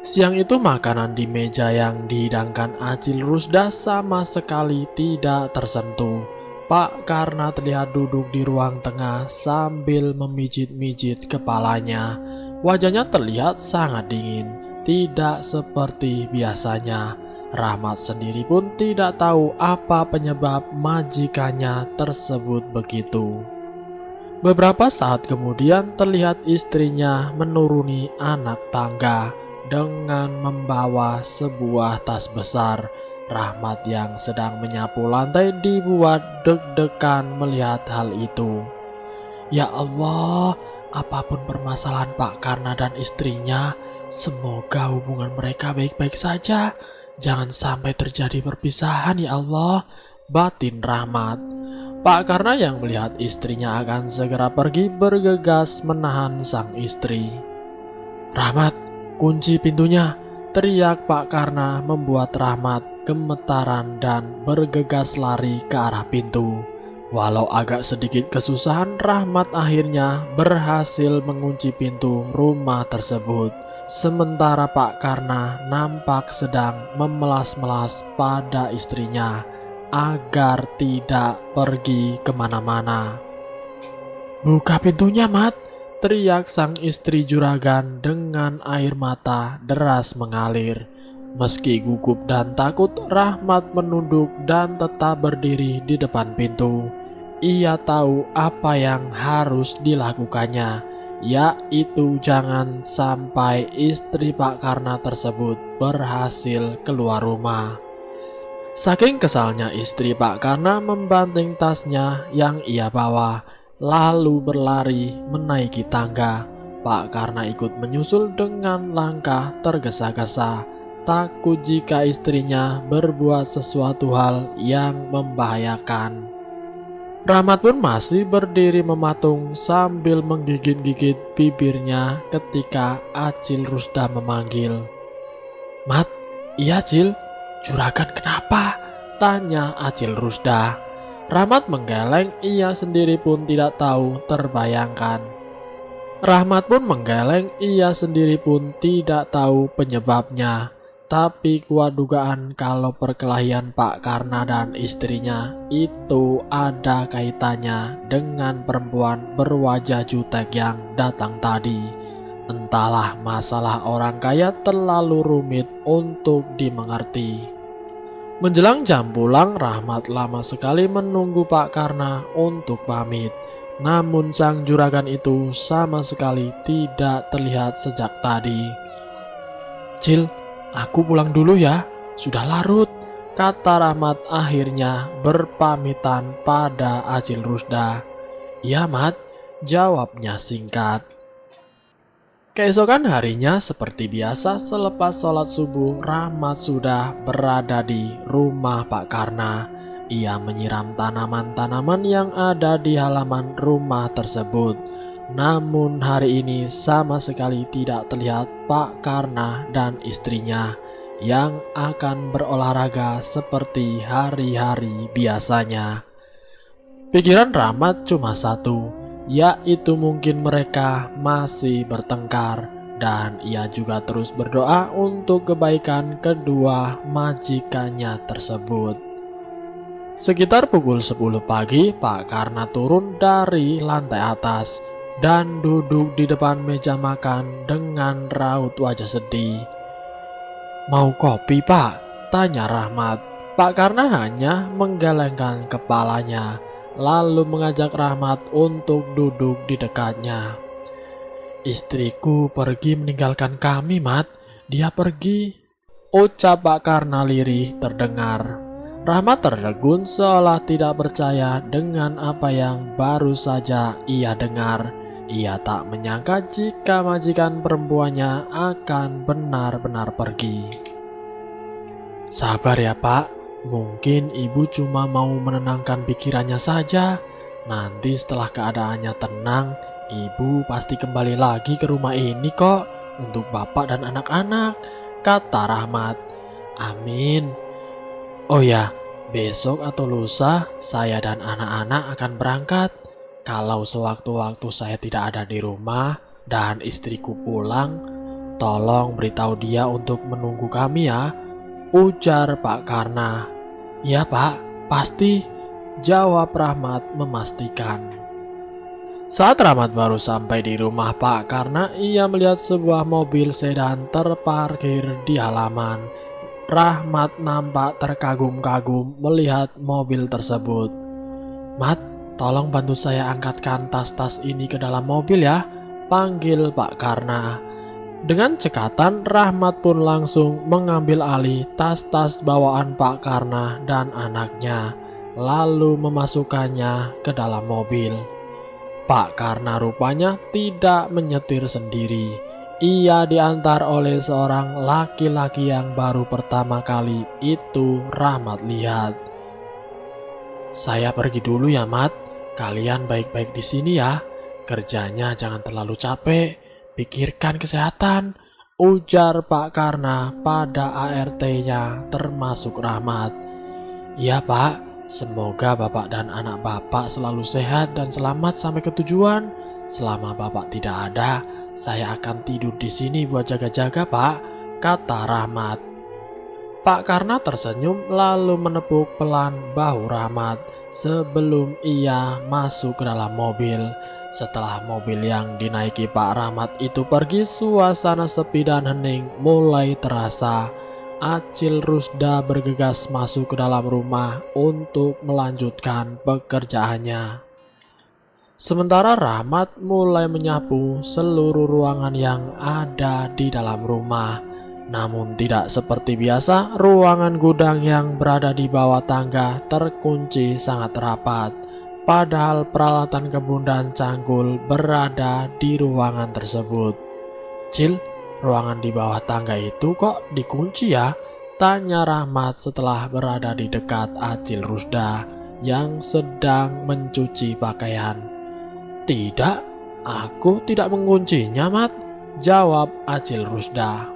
Siang itu makanan di meja yang dihidangkan Acil Rusda sama sekali tidak tersentuh. Pak Karna terlihat duduk di ruang tengah sambil memijit-mijit kepalanya. Wajahnya terlihat sangat dingin. Tidak seperti biasanya. Rahmat sendiri pun tidak tahu apa penyebab majikannya tersebut begitu. Beberapa saat kemudian terlihat istrinya menuruni anak tangga dengan membawa sebuah tas besar. Rahmat yang sedang menyapu lantai dibuat deg-degan melihat hal itu. "Ya Allah, apapun permasalahan Pak Karna dan istrinya, semoga hubungan mereka baik-baik saja. Jangan sampai terjadi perpisahan ya Allah," batin Rahmat. Pak Karna yang melihat istrinya akan segera pergi bergegas menahan sang istri. "Rahmat, kunci pintunya," teriak Pak Karna membuat Rahmat gemetaran dan bergegas lari ke arah pintu. Walau agak sedikit kesusahan, Rahmat akhirnya berhasil mengunci pintu rumah tersebut. Sementara Pak Karna nampak sedang memelas-melas pada istrinya agar tidak pergi kemana-mana. "Buka pintunya, Mat!" teriak sang istri juragan dengan air mata deras mengalir. Meski gugup dan takut, Rahmat menunduk dan tetap berdiri di depan pintu. Ia tahu apa yang harus dilakukannya. yaitu jangan sampai istri Pak Karna tersebut berhasil keluar rumah. Saking kesalnya istri Pak Karna membanting tasnya yang ia bawa, lalu berlari menaiki tangga. Pak Karna ikut menyusul dengan langkah tergesa-gesa, takut jika istrinya berbuat sesuatu hal yang membahayakan. Rahmat pun masih berdiri mematung sambil menggigit-gigit bibirnya ketika Acil Rusda memanggil. "Mat, iya Cil, juragan kenapa?" tanya Acil Rusda. Rahmat menggeleng, ia sendiri pun tidak tahu terbayangkan. Rahmat pun menggeleng, ia sendiri pun tidak tahu penyebabnya. Tapi kuat dugaan kalau perkelahian Pak Karna dan istrinya itu ada kaitannya dengan perempuan berwajah jutek yang datang tadi. Entahlah, masalah orang kaya terlalu rumit untuk dimengerti. Menjelang jam pulang, Rahmat lama sekali menunggu Pak Karna untuk pamit. Namun sang juragan itu sama sekali tidak terlihat sejak tadi. "Cil, aku pulang dulu ya, sudah larut," kata Rahmat akhirnya berpamitan pada Acil Rusda. "Iya Mat," jawabnya singkat. Keesokan harinya seperti biasa selepas sholat subuh, Rahmat sudah berada di rumah Pak Karna. Ia menyiram tanaman-tanaman yang ada di halaman rumah tersebut. Namun hari ini sama sekali tidak terlihat Pak Karna dan istrinya yang akan berolahraga seperti hari-hari biasanya. Pikiran Rahmat cuma satu, yaitu mungkin mereka masih bertengkar, dan ia juga terus berdoa untuk kebaikan kedua majikannya tersebut. Sekitar pukul 10 pagi, Pak Karna turun dari lantai atas dan duduk di depan meja makan dengan raut wajah sedih. "Mau kopi, Pak?" tanya Rahmat. Pak Karna hanya menggelengkan kepalanya, lalu mengajak Rahmat untuk duduk di dekatnya. "Istriku pergi meninggalkan kami, Mat. Dia pergi," ucap Pak Karna lirih terdengar. Rahmat tertegun seolah tidak percaya dengan apa yang baru saja ia dengar. Ia tak menyangka jika majikan perempuannya akan benar-benar pergi. "Sabar ya Pak, mungkin ibu cuma mau menenangkan pikirannya saja. Nanti setelah keadaannya tenang, ibu pasti kembali lagi ke rumah ini kok untuk bapak dan anak-anak," kata Rahmat. "Amin. Oh ya, besok atau lusa saya dan anak-anak akan berangkat. Kalau sewaktu-waktu saya tidak ada di rumah dan istriku pulang, tolong beritahu dia untuk menunggu kami ya," ujar Pak Karna. "Ya Pak, pasti," jawab Rahmat memastikan. Saat Rahmat baru sampai di rumah Pak Karna, ia melihat sebuah mobil sedan terparkir di halaman. Rahmat nampak terkagum-kagum melihat mobil tersebut. "Mat, tolong bantu saya angkatkan tas-tas ini ke dalam mobil ya," panggil Pak Karna. Dengan cekatan, Rahmat pun langsung mengambil alih tas-tas bawaan Pak Karna dan anaknya, lalu memasukkannya ke dalam mobil. Pak Karna rupanya tidak menyetir sendiri. Ia diantar oleh seorang laki-laki yang baru pertama kali itu Rahmat lihat. "Saya pergi dulu ya Mat, kalian baik-baik di sini ya. Kerjanya jangan terlalu capek, pikirkan kesehatan," ujar Pak Karna pada ART-nya termasuk Rahmat. "Iya Pak, semoga Bapak dan anak Bapak selalu sehat dan selamat sampai ke tujuan. Selama Bapak tidak ada, saya akan tidur di sini buat jaga-jaga Pak," kata Rahmat. Pak Karna tersenyum lalu menepuk pelan bahu Rahmat sebelum ia masuk ke dalam mobil. Setelah mobil yang dinaiki Pak Rahmat itu pergi, suasana sepi dan hening mulai terasa. Acil Rusda bergegas masuk ke dalam rumah untuk melanjutkan pekerjaannya. Sementara Rahmat mulai menyapu seluruh ruangan yang ada di dalam rumah. Namun tidak seperti biasa, ruangan gudang yang berada di bawah tangga terkunci sangat rapat. Padahal peralatan kebun dan cangkul berada di ruangan tersebut. "Cil, ruangan di bawah tangga itu kok dikunci ya?" tanya Rahmat setelah berada di dekat Acil Rusda yang sedang mencuci pakaian. "Tidak, aku tidak menguncinya, Mat," jawab Acil Rusda.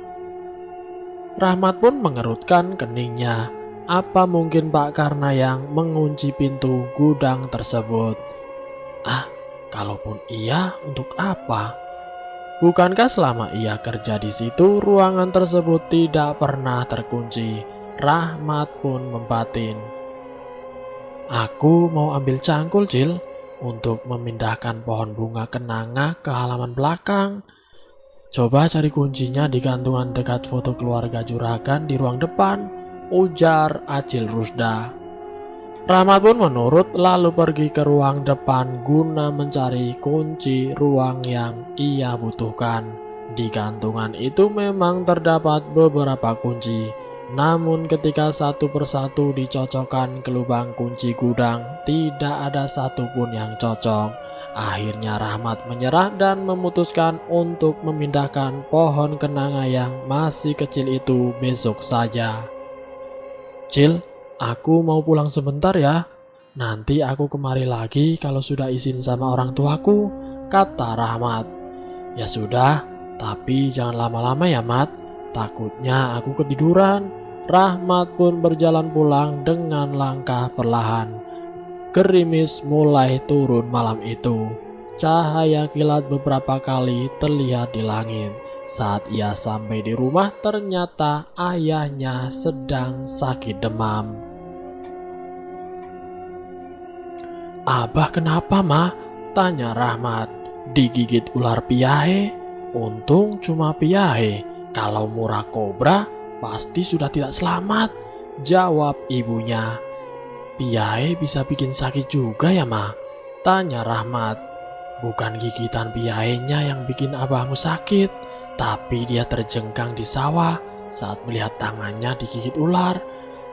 Rahmat pun mengerutkan keningnya. Apa mungkin Pak Karna yang mengunci pintu gudang tersebut? Kalaupun iya, untuk apa? Bukankah selama ia kerja di situ, ruangan tersebut tidak pernah terkunci? Rahmat pun membatin. "Aku mau ambil cangkul, Cil, untuk memindahkan pohon bunga kenanga ke halaman belakang. Coba cari kuncinya di gantungan dekat foto keluarga Juragan di ruang depan," ujar Acil Rusda. Rahmat pun menurut lalu pergi ke ruang depan guna mencari kunci ruang yang ia butuhkan. Di gantungan itu memang terdapat beberapa kunci, namun ketika satu persatu dicocokkan ke lubang kunci gudang, tidak ada satupun yang cocok. Akhirnya Rahmat menyerah dan memutuskan untuk memindahkan pohon kenanga yang masih kecil itu besok saja. "Cil, aku mau pulang sebentar ya. Nanti aku kemari lagi kalau sudah izin sama orang tuaku," kata Rahmat. "Ya sudah, tapi jangan lama-lama ya, Mat. Takutnya aku ketiduran." Rahmat pun berjalan pulang dengan langkah perlahan. Gerimis mulai turun malam itu. Cahaya kilat beberapa kali terlihat di langit. Saat ia sampai di rumah, ternyata ayahnya sedang sakit demam. "Abah kenapa, Ma?" tanya Rahmat. "Digigit ular piahe?" "Untung cuma piahe. Kalau murah kobra, pasti sudah tidak selamat," jawab ibunya. "Piahe bisa bikin sakit juga ya, Ma?" tanya Rahmat. "Bukan gigitan piahenya yang bikin abahmu sakit, tapi dia terjengkang di sawah saat melihat tangannya digigit ular.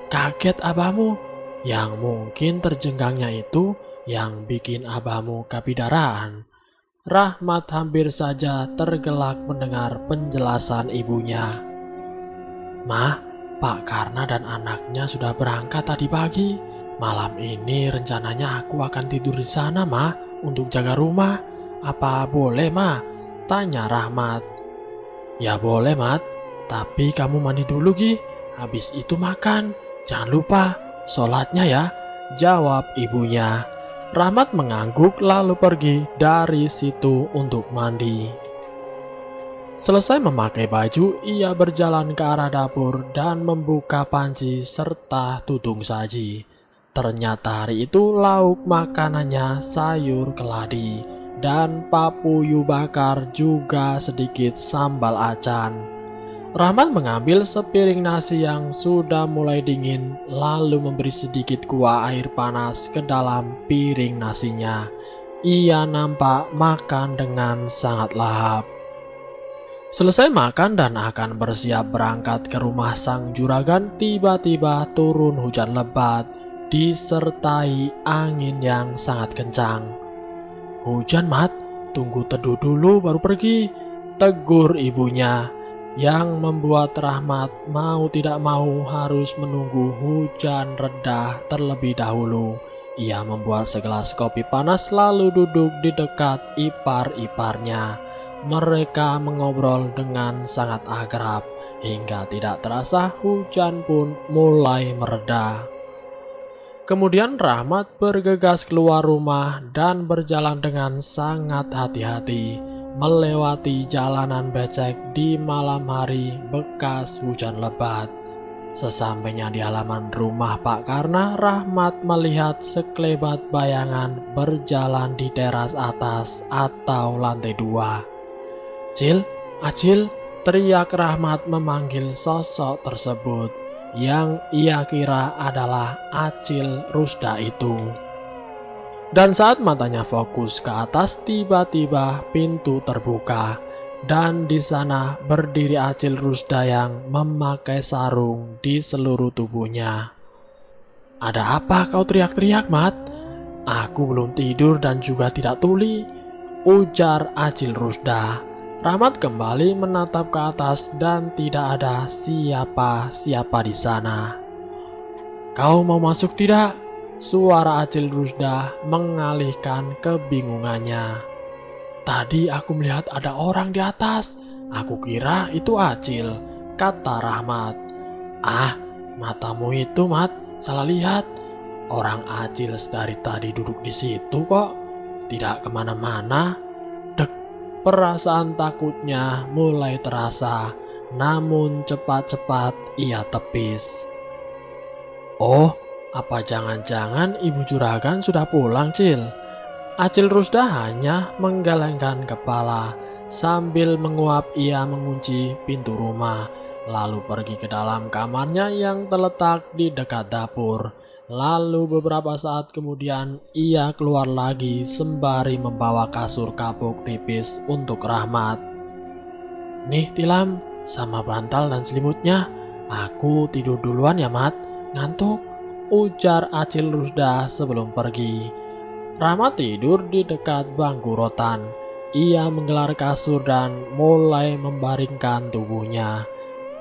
Kaget abahmu, yang mungkin terjengkangnya itu yang bikin abahmu kapidaraan." Rahmat hampir saja tergelak mendengar penjelasan ibunya. "Ma, Pak Karna dan anaknya sudah berangkat tadi pagi. Malam ini rencananya aku akan tidur di sana, Ma, untuk jaga rumah. Apa boleh, Ma?" tanya Rahmat. "Ya boleh, Mat. Tapi kamu mandi dulu, Gi. Habis itu makan. Jangan lupa sholatnya ya," jawab ibunya. Rahmat mengangguk lalu pergi dari situ untuk mandi. Selesai memakai baju, ia berjalan ke arah dapur dan membuka panci serta tudung saji. Ternyata hari itu lauk makanannya sayur keladi dan papuyu bakar juga sedikit sambal acan. Rahmat mengambil sepiring nasi yang sudah mulai dingin lalu memberi sedikit kuah air panas ke dalam piring nasinya. Ia nampak makan dengan sangat lahap. Selesai makan dan akan bersiap berangkat ke rumah sang juragan, tiba-tiba turun hujan lebat disertai angin yang sangat kencang. "Hujan, Mat, tunggu teduh dulu baru pergi," tegur ibunya, yang membuat Rahmat mau tidak mau harus menunggu hujan reda terlebih dahulu. Ia membuat segelas kopi panas lalu duduk di dekat ipar-iparnya. Mereka mengobrol dengan sangat akrab hingga tidak terasa hujan pun mulai mereda. Kemudian Rahmat bergegas keluar rumah dan berjalan dengan sangat hati-hati melewati jalanan becek di malam hari bekas hujan lebat. Sesampainya di halaman rumah Pak Karna, Rahmat melihat sekelebat bayangan berjalan di teras atas atau lantai 2. "Cil, Acil," teriak Rahmat memanggil sosok tersebut yang ia kira adalah Acil Rusda itu. Dan saat matanya fokus ke atas, tiba-tiba pintu terbuka. Dan di sana berdiri Acil Rusda yang memakai sarung di seluruh tubuhnya. "Ada apa kau teriak-teriak, Mat?" "Aku belum tidur dan juga tidak tuli," ujar Acil Rusda. Rahmat kembali menatap ke atas dan tidak ada siapa-siapa di sana. "Kau mau masuk tidak?" Suara Acil Rusda mengalihkan kebingungannya. "Tadi aku melihat ada orang di atas. Aku kira itu Acil," kata Rahmat. "Ah, matamu itu, Mat, salah lihat. Orang Acil dari tadi duduk di situ kok. Tidak kemana-mana." Dek, perasaan takutnya mulai terasa. Namun cepat-cepat ia tepis. "Oh, apa jangan-jangan Ibu Juragan sudah pulang, Cil?" Acil Rusda hanya menggelengkan kepala. Sambil menguap ia mengunci pintu rumah, lalu pergi ke dalam kamarnya yang terletak di dekat dapur. Lalu beberapa saat kemudian ia keluar lagi sembari membawa kasur kapuk tipis untuk Rahmat. "Nih tilam, sama bantal dan selimutnya. Aku tidur duluan ya, Mat, ngantuk," ujar Acil Rusda sebelum pergi. Rahmat tidur di dekat bangku rotan. Ia menggelar kasur dan mulai membaringkan tubuhnya.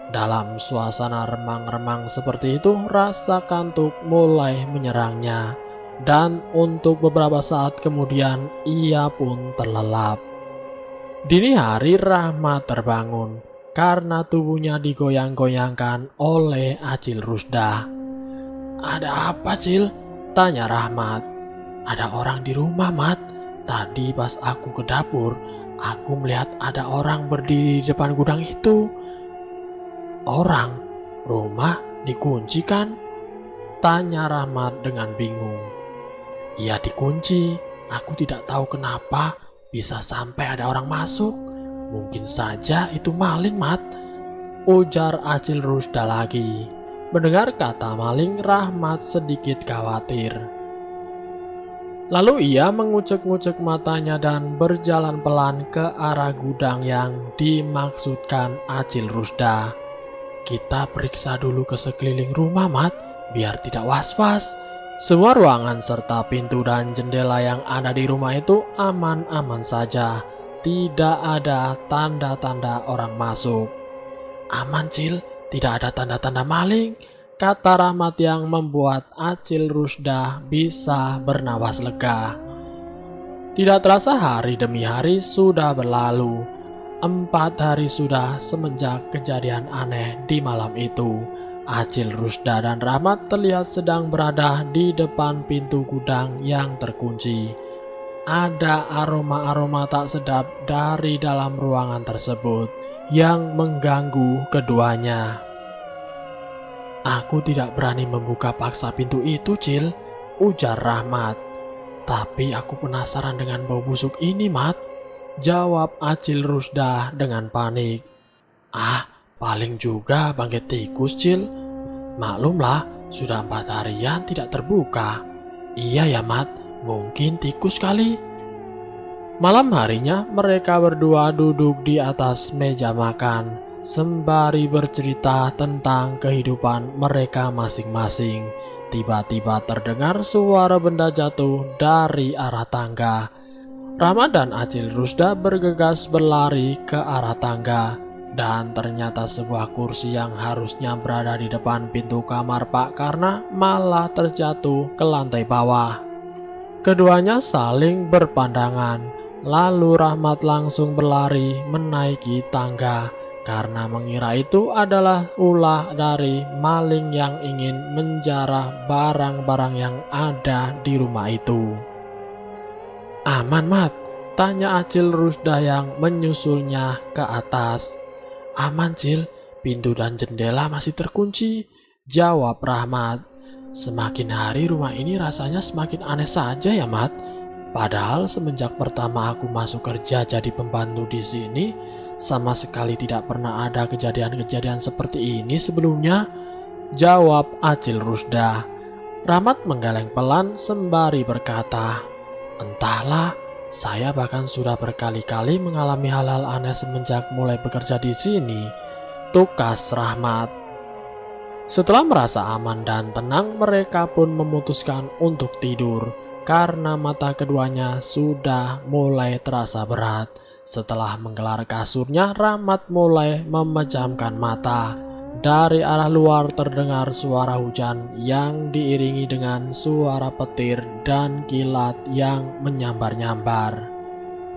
Dalam suasana remang-remang seperti itu, rasa kantuk mulai menyerangnya. Dan untuk beberapa saat kemudian ia pun terlelap. Dini hari Rahmat terbangun karena tubuhnya digoyang-goyangkan oleh Acil Rusda. "Ada apa, Cil?" tanya Rahmat. "Ada orang di rumah, Mat. Tadi pas aku ke dapur, aku melihat ada orang berdiri di depan gudang itu." "Orang? Rumah dikunci kan?" tanya Rahmat dengan bingung. "Iya dikunci. Aku tidak tahu kenapa bisa sampai ada orang masuk. Mungkin saja itu maling, Mat," ujar Acil Rusda lagi. Mendengar kata maling, Rahmat sedikit khawatir. Lalu ia mengucek-ngucek matanya dan berjalan pelan ke arah gudang yang dimaksudkan Acil Rusda. "Kita periksa dulu ke sekeliling rumah, Mat, biar tidak was-was." Semua ruangan serta pintu dan jendela yang ada di rumah itu aman-aman saja. Tidak ada tanda-tanda orang masuk. "Aman, Cil, tidak ada tanda-tanda maling," kata Rahmat yang membuat Acil Rusda bisa bernapas lega. Tidak terasa hari demi hari sudah berlalu. 4 hari sudah semenjak kejadian aneh di malam itu. Acil Rusda dan Rahmat terlihat sedang berada di depan pintu gudang yang terkunci. Ada aroma-aroma tak sedap dari dalam ruangan tersebut yang mengganggu keduanya. "Aku tidak berani membuka paksa pintu itu, Cil," ujar Rahmat. "Tapi aku penasaran dengan bau busuk ini, Mat," jawab Acil Rusda dengan panik. "Ah, paling juga bangkit tikus, Cil. Maklumlah, sudah 4 harian tidak terbuka." "Iya ya, Mat, mungkin tikus kali." Malam harinya mereka berdua duduk di atas meja makan, sembari bercerita tentang kehidupan mereka masing-masing. Tiba-tiba terdengar suara benda jatuh dari arah tangga. Rahmat dan Acil Rusda bergegas berlari ke arah tangga. Dan ternyata sebuah kursi yang harusnya berada di depan pintu kamar Pak Karna malah terjatuh ke lantai bawah. Keduanya saling berpandangan. Lalu Rahmat langsung berlari menaiki tangga karena mengira itu adalah ulah dari maling yang ingin menjarah barang-barang yang ada di rumah itu. "Aman, Mat?" tanya Acil Rusda yang menyusulnya ke atas. "Aman, Cil, pintu dan jendela masih terkunci," jawab Rahmat. "Semakin hari rumah ini rasanya semakin aneh saja ya, Mat. Padahal semenjak pertama aku masuk kerja jadi pembantu di sini, sama sekali tidak pernah ada kejadian-kejadian seperti ini sebelumnya," jawab Acil Rusda. Rahmat menggeleng pelan sembari berkata, Entahlah, saya bahkan sudah berkali-kali mengalami hal-hal aneh semenjak mulai bekerja di sini, tukas Rahmat. Setelah merasa aman dan tenang, mereka pun memutuskan untuk tidur karena mata keduanya sudah mulai terasa berat. Setelah menggelar kasurnya, Rahmat mulai memejamkan mata. Dari arah luar terdengar suara hujan yang diiringi dengan suara petir dan kilat yang menyambar-nyambar.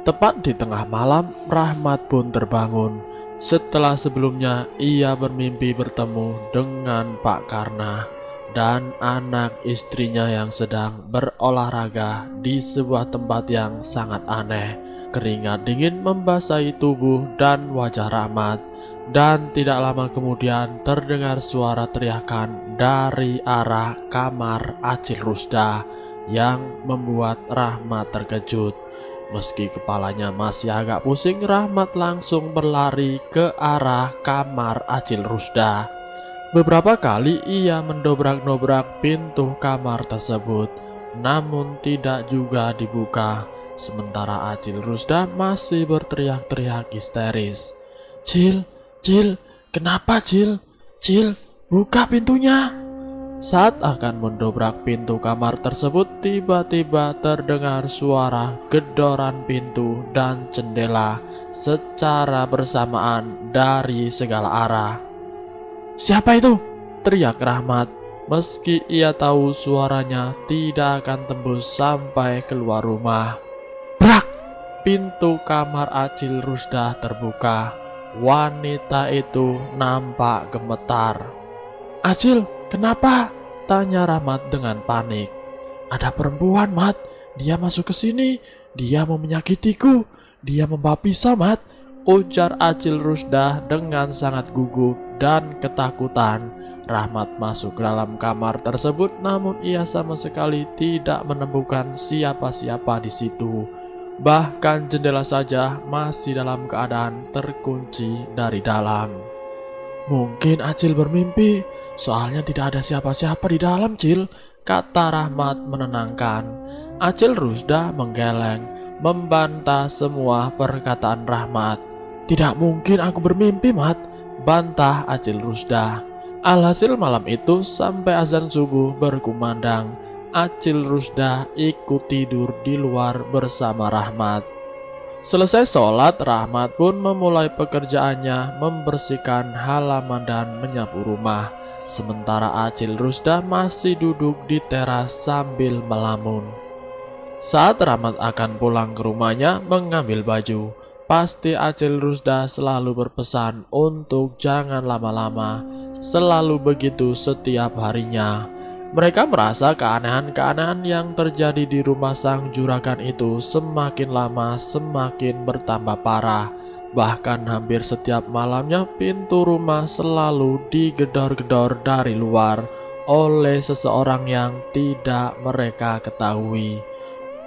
Tepat di tengah malam, Rahmat pun terbangun. Setelah sebelumnya ia bermimpi bertemu dengan Pak Karna dan anak istrinya yang sedang berolahraga di sebuah tempat yang sangat aneh. Keringat dingin membasahi tubuh dan wajah Rahmat, dan tidak lama kemudian terdengar suara teriakan dari arah kamar Acil Rusda yang membuat Rahmat terkejut. Meski kepalanya masih agak pusing, Rahmat langsung berlari ke arah kamar Acil Rusda. Beberapa kali ia mendobrak-dobrak pintu kamar tersebut, namun tidak juga dibuka. Sementara Acil Rusda masih berteriak-teriak histeris. Cil, kenapa Cil? Cil, buka pintunya. Saat akan mendobrak pintu kamar tersebut, tiba-tiba terdengar suara gedoran pintu dan jendela secara bersamaan dari segala arah. Siapa itu? Teriak Rahmat, meski ia tahu suaranya tidak akan tembus sampai keluar rumah. Brak! Pintu kamar Acil Rusda terbuka. Wanita itu nampak gemetar. Acil, kenapa? Tanya Rahmat dengan panik. Ada perempuan, Mat. Dia masuk ke sini. Dia mau menyakitiku. Dia membawa pisau, Mat. Ujar Acil Rusda dengan sangat gugup dan ketakutan. Rahmat masuk ke dalam kamar tersebut, namun ia sama sekali tidak menemukan siapa-siapa di situ. Bahkan jendela saja masih dalam keadaan terkunci dari dalam. Mungkin Acil bermimpi, soalnya tidak ada siapa-siapa di dalam, Cil, kata Rahmat menenangkan. Acil Rusda menggeleng, membantah semua perkataan Rahmat. Tidak mungkin aku bermimpi, Mat, bantah Acil Rusda. Alhasil malam itu sampai azan subuh berkumandang, Acil Rusda ikut tidur di luar bersama Rahmat. Selesai sholat, Rahmat pun memulai pekerjaannya membersihkan halaman dan menyapu rumah. Sementara Acil Rusda masih duduk di teras sambil melamun. Saat Rahmat akan pulang ke rumahnya mengambil baju, pasti Acil Rusda selalu berpesan untuk jangan lama-lama. Selalu begitu setiap harinya. Mereka merasa keanehan-keanehan yang terjadi di rumah sang juragan itu semakin lama semakin bertambah parah. Bahkan hampir setiap malamnya pintu rumah selalu digedor-gedor dari luar oleh seseorang yang tidak mereka ketahui.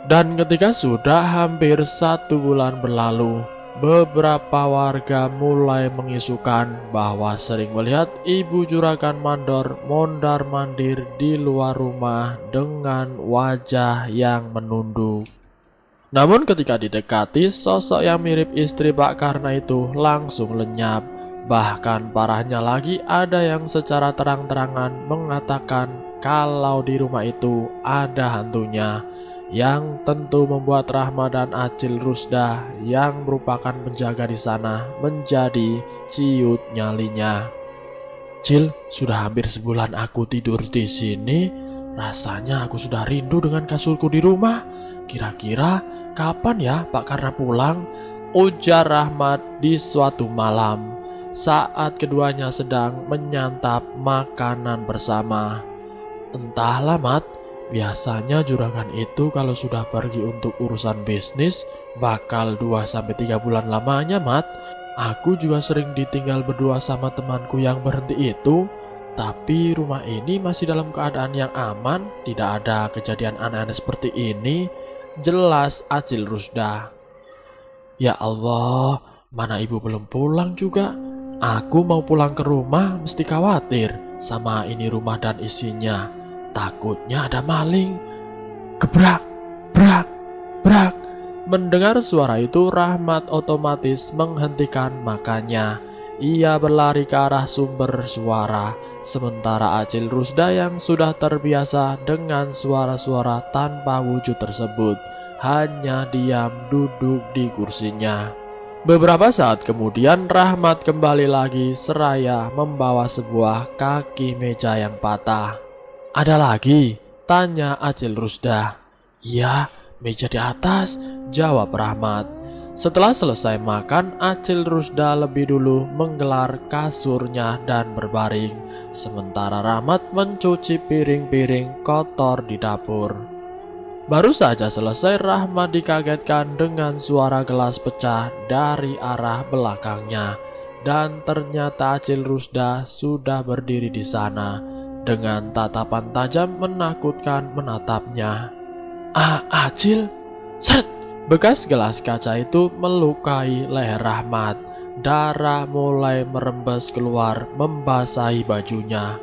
Dan ketika sudah hampir 1 bulan berlalu, beberapa warga mulai mengisukan bahwa sering melihat ibu juragan mandor mondar-mandir di luar rumah dengan wajah yang menunduk. Namun ketika didekati, sosok yang mirip istri Pak Karna itu langsung lenyap. Bahkan parahnya lagi, ada yang secara terang-terangan mengatakan kalau di rumah itu ada hantunya, yang tentu membuat Rahmat dan Acil Rusda yang merupakan penjaga di sana menjadi ciut nyalinya. Cil, sudah hampir sebulan aku tidur di sini. Rasanya aku sudah rindu dengan kasurku di rumah. Kira-kira kapan ya Pak Karna pulang? Ujar Rahmat di suatu malam saat keduanya sedang menyantap makanan bersama. Entahlah, Mat. Biasanya juragan itu kalau sudah pergi untuk urusan bisnis bakal 2-3 bulan lamanya, Mat. Aku juga sering ditinggal berdua sama temanku yang berhenti itu. Tapi rumah ini masih dalam keadaan yang aman, tidak ada kejadian aneh-aneh seperti ini, jelas Acil Rusda. Ya Allah, mana ibu belum pulang juga. Aku mau pulang ke rumah mesti khawatir sama ini rumah dan isinya. Takutnya ada maling. Gebrak, brak. Brak! Mendengar suara itu, Rahmat otomatis menghentikan makannya. Ia berlari ke arah sumber suara, sementara Acil Rusda yang sudah terbiasa dengan suara-suara tanpa wujud tersebut hanya diam duduk di kursinya. Beberapa saat kemudian Rahmat kembali lagi seraya membawa sebuah kaki meja yang patah. "Ada lagi?" tanya Acil Rusda. "Iya, meja di atas," jawab Rahmat. Setelah selesai makan, Acil Rusda lebih dulu menggelar kasurnya dan berbaring, sementara Rahmat mencuci piring-piring kotor di dapur. Baru saja selesai, Rahmat dikagetkan dengan suara gelas pecah dari arah belakangnya, dan ternyata Acil Rusda sudah berdiri di sana dengan tatapan tajam menakutkan menatapnya. Acil!" Seret! Bekas gelas kaca itu melukai leher Rahmat. Darah mulai merembes keluar membasahi bajunya.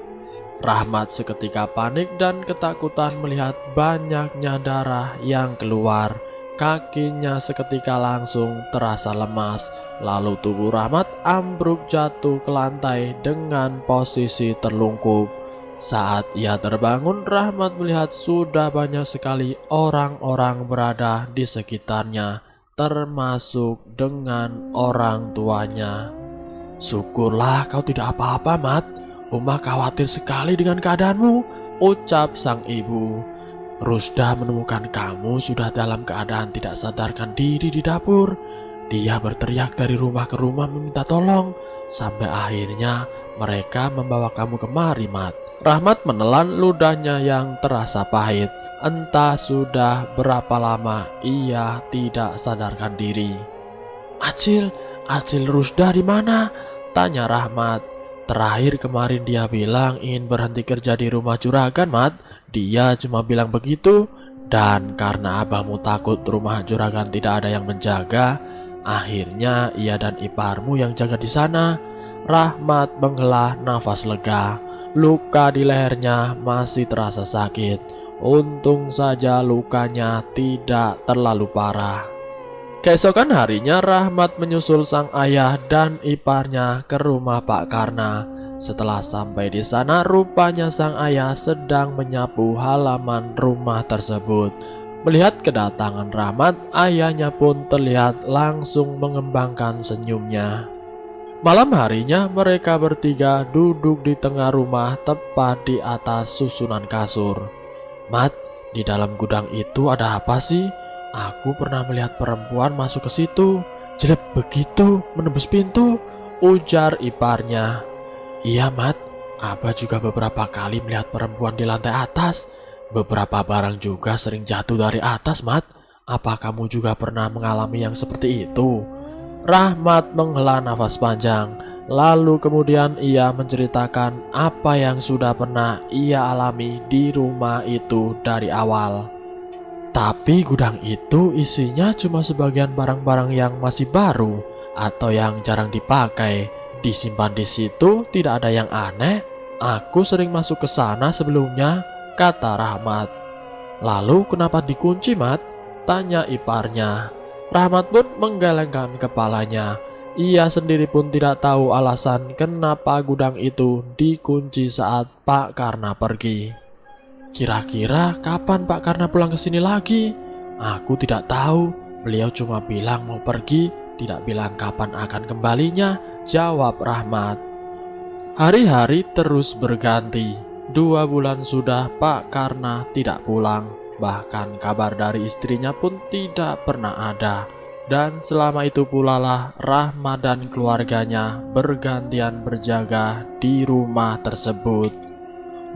Rahmat seketika panik dan ketakutan melihat banyaknya darah yang keluar. Kakinya seketika langsung terasa lemas. Lalu tubuh Rahmat ambruk jatuh ke lantai dengan posisi terlungkup. Saat ia terbangun, Rahmat melihat sudah banyak sekali orang-orang berada di sekitarnya, termasuk dengan orang tuanya. "Syukurlah kau tidak apa-apa, Mat. Uma khawatir sekali dengan keadaanmu," ucap sang ibu. "Rusda menemukan kamu sudah dalam keadaan tidak sadarkan diri di dapur. Dia berteriak dari rumah ke rumah meminta tolong, sampai akhirnya mereka membawa kamu kemari, Mat." Rahmat menelan ludahnya yang terasa pahit. Entah sudah berapa lama ia tidak sadarkan diri. Acil Rusda di mana?" tanya Rahmat. "Terakhir kemarin dia bilang ingin berhenti kerja di rumah juragan, Mat. Dia cuma bilang begitu. Dan karena abahmu takut rumah juragan tidak ada yang menjaga, akhirnya ia dan iparmu yang jaga di sana." Rahmat menghela nafas lega. Luka di lehernya masih terasa sakit. Untung saja lukanya tidak terlalu parah. Keesokan harinya Rahmat menyusul sang ayah dan iparnya ke rumah Pak Karna. Setelah sampai di sana, rupanya sang ayah sedang menyapu halaman rumah tersebut. Melihat kedatangan Rahmat, ayahnya pun terlihat langsung mengembangkan senyumnya. Malam harinya mereka bertiga duduk di tengah rumah tepat di atas susunan kasur. "Mat, di dalam gudang itu ada apa sih? Aku pernah melihat perempuan masuk ke situ. Jelek begitu menembus pintu," ujar iparnya. "Iya, Mat. Abah juga beberapa kali melihat perempuan di lantai atas. Beberapa barang juga sering jatuh dari atas, Mat. Apa kamu juga pernah mengalami yang seperti itu?" Rahmat menghela nafas panjang. Lalu kemudian ia menceritakan apa yang sudah pernah ia alami di rumah itu dari awal. "Tapi gudang itu isinya cuma sebagian barang-barang yang masih baru atau yang jarang dipakai. Disimpan di situ, tidak ada yang aneh. Aku sering masuk ke sana sebelumnya," kata Rahmat. "Lalu kenapa dikunci, Mat?" tanya iparnya. Rahmat pun menggelengkan kepalanya. Ia sendiri pun tidak tahu alasan kenapa gudang itu dikunci saat Pak Karna pergi. "Kira-kira kapan Pak Karna pulang ke sini lagi?" "Aku tidak tahu. Beliau cuma bilang mau pergi, tidak bilang kapan akan kembalinya," jawab Rahmat. Hari-hari terus berganti. 2 bulan sudah Pak Karna tidak pulang. Bahkan kabar dari istrinya pun tidak pernah ada. Dan selama itu pula lah Rahmat dan keluarganya bergantian berjaga di rumah tersebut.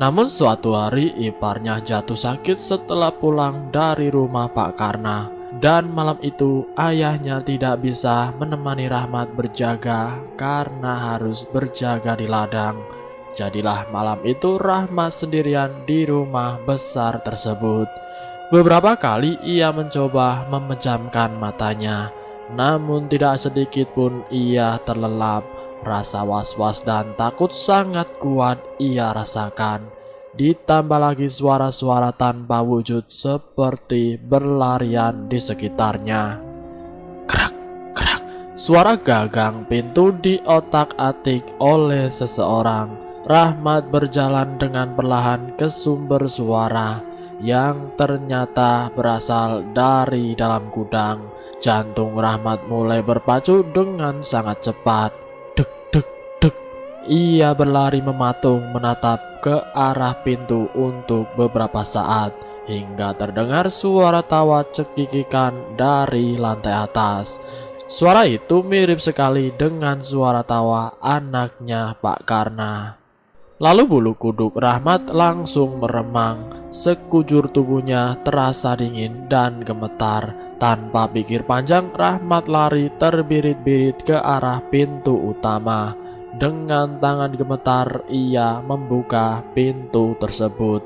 Namun suatu hari iparnya jatuh sakit setelah pulang dari rumah Pak Karna. Dan malam itu ayahnya tidak bisa menemani Rahmat berjaga karena harus berjaga di ladang. Jadilah malam itu Rahmat sendirian di rumah besar tersebut. Beberapa kali ia mencoba memejamkan matanya, namun tidak sedikit pun ia terlelap. Rasa was-was dan takut sangat kuat ia rasakan. Ditambah lagi suara-suara tanpa wujud seperti berlarian di sekitarnya. Krak, krak, suara gagang pintu diotak-atik oleh seseorang. Rahmat berjalan dengan perlahan ke sumber suara yang ternyata berasal dari dalam gudang. Jantung Rahmat mulai berpacu dengan sangat cepat. Dek, dek, dek. Ia berlari mematung menatap ke arah pintu untuk beberapa saat, hingga terdengar suara tawa cekikikan dari lantai atas. Suara itu mirip sekali dengan suara tawa anaknya Pak Karna. Lalu bulu kuduk Rahmat langsung meremang. Sekujur tubuhnya terasa dingin dan gemetar. Tanpa pikir panjang, Rahmat lari terbirit-birit ke arah pintu utama. Dengan tangan gemetar, ia membuka pintu tersebut.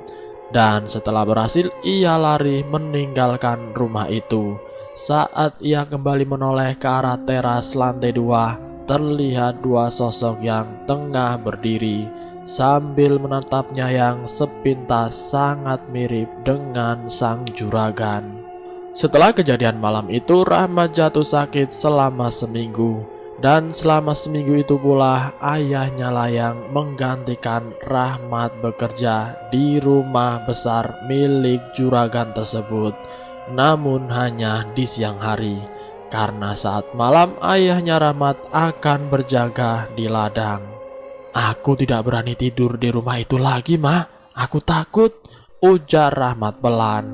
Dan setelah berhasil, ia lari meninggalkan rumah itu. Saat ia kembali menoleh ke arah teras lantai 2, terlihat dua sosok yang tengah berdiri sambil menatapnya yang sepintas sangat mirip dengan sang juragan. Setelah kejadian malam itu, Rahmat jatuh sakit selama seminggu. Dan selama seminggu itu pula ayahnya lah yang menggantikan Rahmat bekerja di rumah besar milik juragan tersebut. Namun hanya di siang hari, karena saat malam ayahnya Rahmat akan berjaga di ladang. Aku tidak berani tidur di rumah itu lagi, Mah. Aku takut, ujar Rahmat pelan.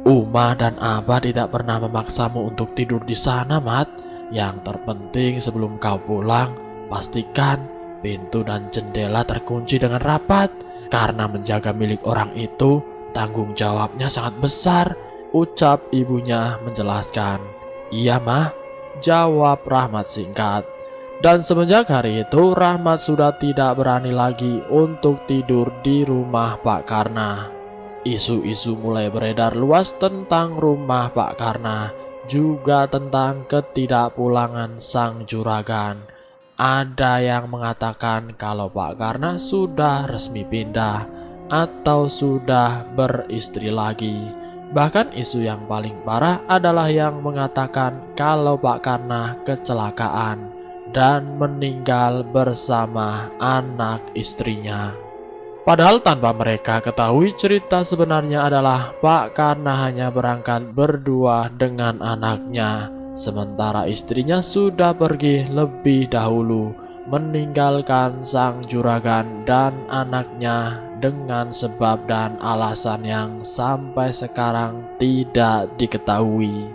Uma dan Abah tidak pernah memaksamu untuk tidur di sana, Mat. Yang terpenting sebelum kau pulang, pastikan pintu dan jendela terkunci dengan rapat. Karena menjaga milik orang itu, tanggung jawabnya sangat besar, ucap ibunya menjelaskan. Iya, Mah, jawab Rahmat singkat. Dan semenjak hari itu, Rahmat sudah tidak berani lagi untuk tidur di rumah Pak Karna. Isu-isu mulai beredar luas tentang rumah Pak Karna, juga tentang ketidakpulangan sang juragan. Ada yang mengatakan kalau Pak Karna sudah resmi pindah atau sudah beristri lagi. Bahkan isu yang paling parah adalah yang mengatakan kalau Pak Karna kecelakaan dan meninggal bersama anak istrinya. Padahal tanpa mereka ketahui, cerita sebenarnya adalah Pak Karna hanya berangkat berdua dengan anaknya, sementara istrinya sudah pergi lebih dahulu, meninggalkan sang juragan dan anaknya dengan sebab dan alasan yang sampai sekarang tidak diketahui.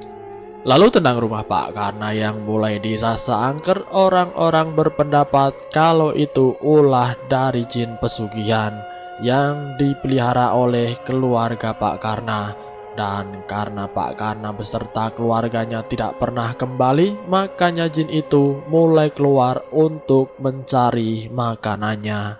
Lalu tentang rumah Pak Karna yang mulai dirasa angker, orang-orang berpendapat kalau itu ulah dari jin pesugihan yang dipelihara oleh keluarga Pak Karna. Dan karena Pak Karna beserta keluarganya tidak pernah kembali, makanya jin itu mulai keluar untuk mencari makanannya.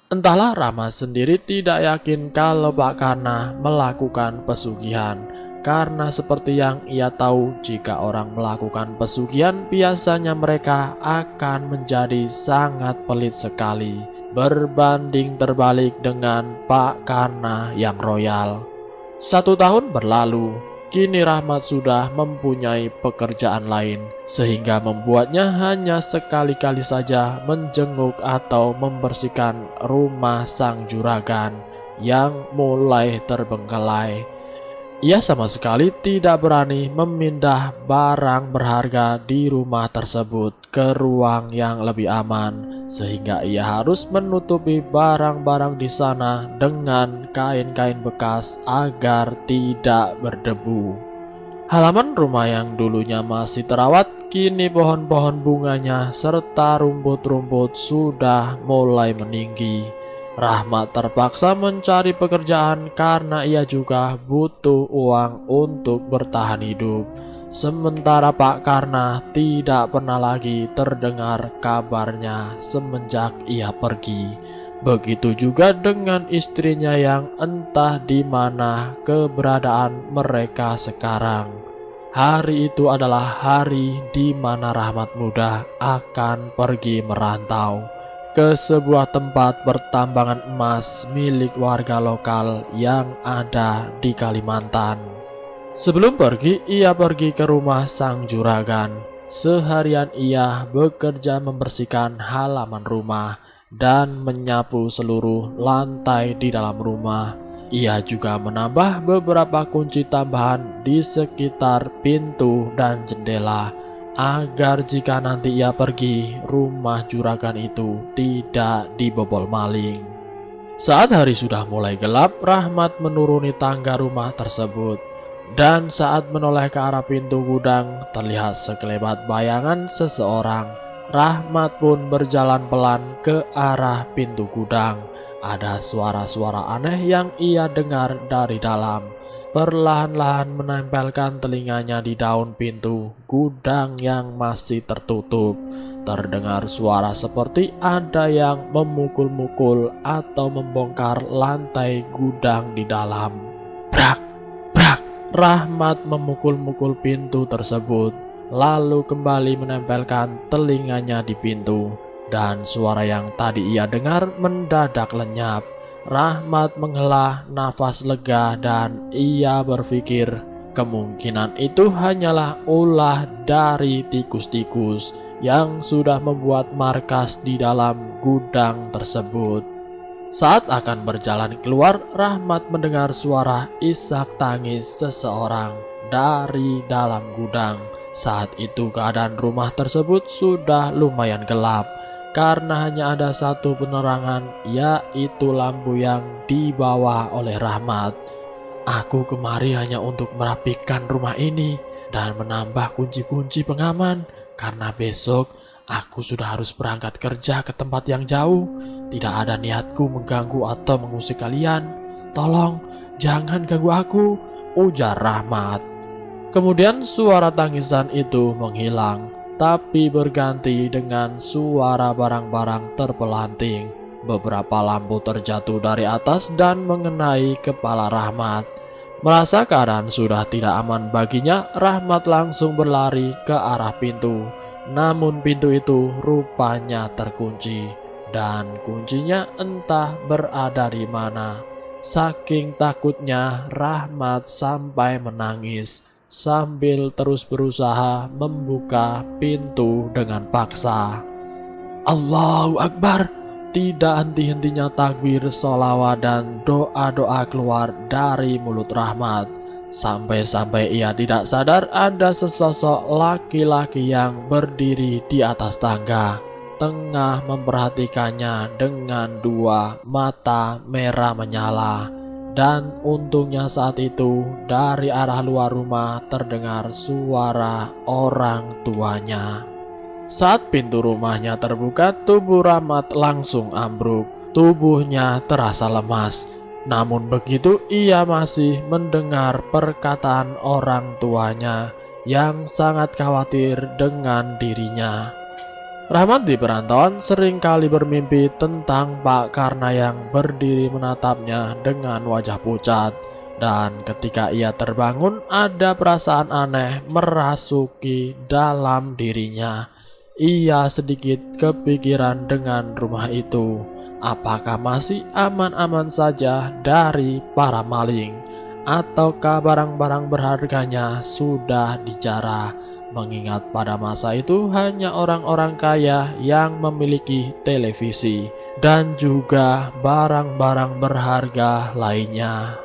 Entahlah, Rama sendiri tidak yakin kalau Pak Karna melakukan pesugihan. Karena seperti yang ia tahu, jika orang melakukan pesugihan, biasanya mereka akan menjadi sangat pelit sekali, berbanding terbalik dengan Pak Karna yang royal. 1 tahun berlalu, kini Rahmat sudah mempunyai pekerjaan lain, sehingga membuatnya hanya sekali-kali saja menjenguk atau membersihkan rumah sang juragan yang mulai terbengkelai. Ia sama sekali tidak berani memindah barang berharga di rumah tersebut ke ruang yang lebih aman, sehingga ia harus menutupi barang-barang di sana dengan kain-kain bekas agar tidak berdebu. Halaman rumah yang dulunya masih terawat, kini pohon-pohon bunganya serta rumput-rumput sudah mulai meninggi. Rahmat terpaksa mencari pekerjaan karena ia juga butuh uang untuk bertahan hidup. Sementara Pak Karna tidak pernah lagi terdengar kabarnya semenjak ia pergi. Begitu juga dengan istrinya yang entah di mana keberadaan mereka sekarang. Hari itu adalah hari di mana Rahmat muda akan pergi merantau. ke sebuah tempat pertambangan emas milik warga lokal yang ada di Kalimantan. Sebelum pergi, ia pergi ke rumah sang juragan. Seharian ia bekerja membersihkan halaman rumah dan menyapu seluruh lantai di dalam rumah. Ia juga menambah beberapa kunci tambahan di sekitar pintu dan jendela, agar jika nanti ia pergi, rumah juragan itu tidak dibobol maling. Saat hari sudah mulai gelap, Rahmat menuruni tangga rumah tersebut. Dan saat menoleh ke arah pintu gudang, terlihat sekelebat bayangan seseorang. Rahmat pun berjalan pelan ke arah pintu gudang. Ada suara-suara aneh yang ia dengar dari dalam. Perlahan-lahan menempelkan telinganya di daun pintu gudang yang masih tertutup. Terdengar suara seperti ada yang memukul-mukul atau membongkar lantai gudang di dalam. Brak, brak. Rahmat memukul-mukul pintu tersebut, lalu kembali menempelkan telinganya di pintu. Dan suara yang tadi ia dengar mendadak lenyap. Rahmat menghela nafas lega dan ia berpikir kemungkinan itu hanyalah ulah dari tikus-tikus yang sudah membuat markas di dalam gudang tersebut. Saat akan berjalan keluar, Rahmat mendengar suara isak tangis seseorang dari dalam gudang. Saat itu keadaan rumah tersebut sudah lumayan gelap, karena hanya ada satu penerangan, yaitu lampu yang dibawa oleh Rahmat. Aku kemari hanya untuk merapikan rumah ini dan menambah kunci-kunci pengaman, karena besok aku sudah harus berangkat kerja ke tempat yang jauh. Tidak ada niatku mengganggu atau mengusik kalian. Tolong jangan ganggu aku, ujar Rahmat. Kemudian suara tangisan itu menghilang, tapi berganti dengan suara barang-barang terpelanting. Beberapa lampu terjatuh dari atas dan mengenai kepala Rahmat. Merasa keadaan sudah tidak aman baginya, Rahmat langsung berlari ke arah pintu. Namun pintu itu rupanya terkunci, dan kuncinya entah berada di mana. Saking takutnya, Rahmat sampai menangis sambil terus berusaha membuka pintu dengan paksa. Allahu Akbar! Tidak henti-hentinya takbir, sholawat dan doa-doa keluar dari mulut Rahmat. Sampai-sampai ia tidak sadar ada sesosok laki-laki yang berdiri di atas tangga, tengah memperhatikannya dengan dua mata merah menyala. Dan untungnya saat itu dari arah luar rumah terdengar suara orang tuanya. Saat pintu rumahnya terbuka, tubuh Rahmat langsung ambruk. Tubuhnya terasa lemas. Namun begitu ia masih mendengar perkataan orang tuanya yang sangat khawatir dengan dirinya. Rahmat di perantauan seringkali bermimpi tentang Pak Karna yang berdiri menatapnya dengan wajah pucat. Dan ketika ia terbangun, ada perasaan aneh merasuki dalam dirinya. Ia sedikit kepikiran dengan rumah itu. Apakah masih aman-aman saja dari para maling? Ataukah barang-barang berharganya sudah dijarah? Mengingat pada masa itu hanya orang-orang kaya yang memiliki televisi dan juga barang-barang berharga lainnya.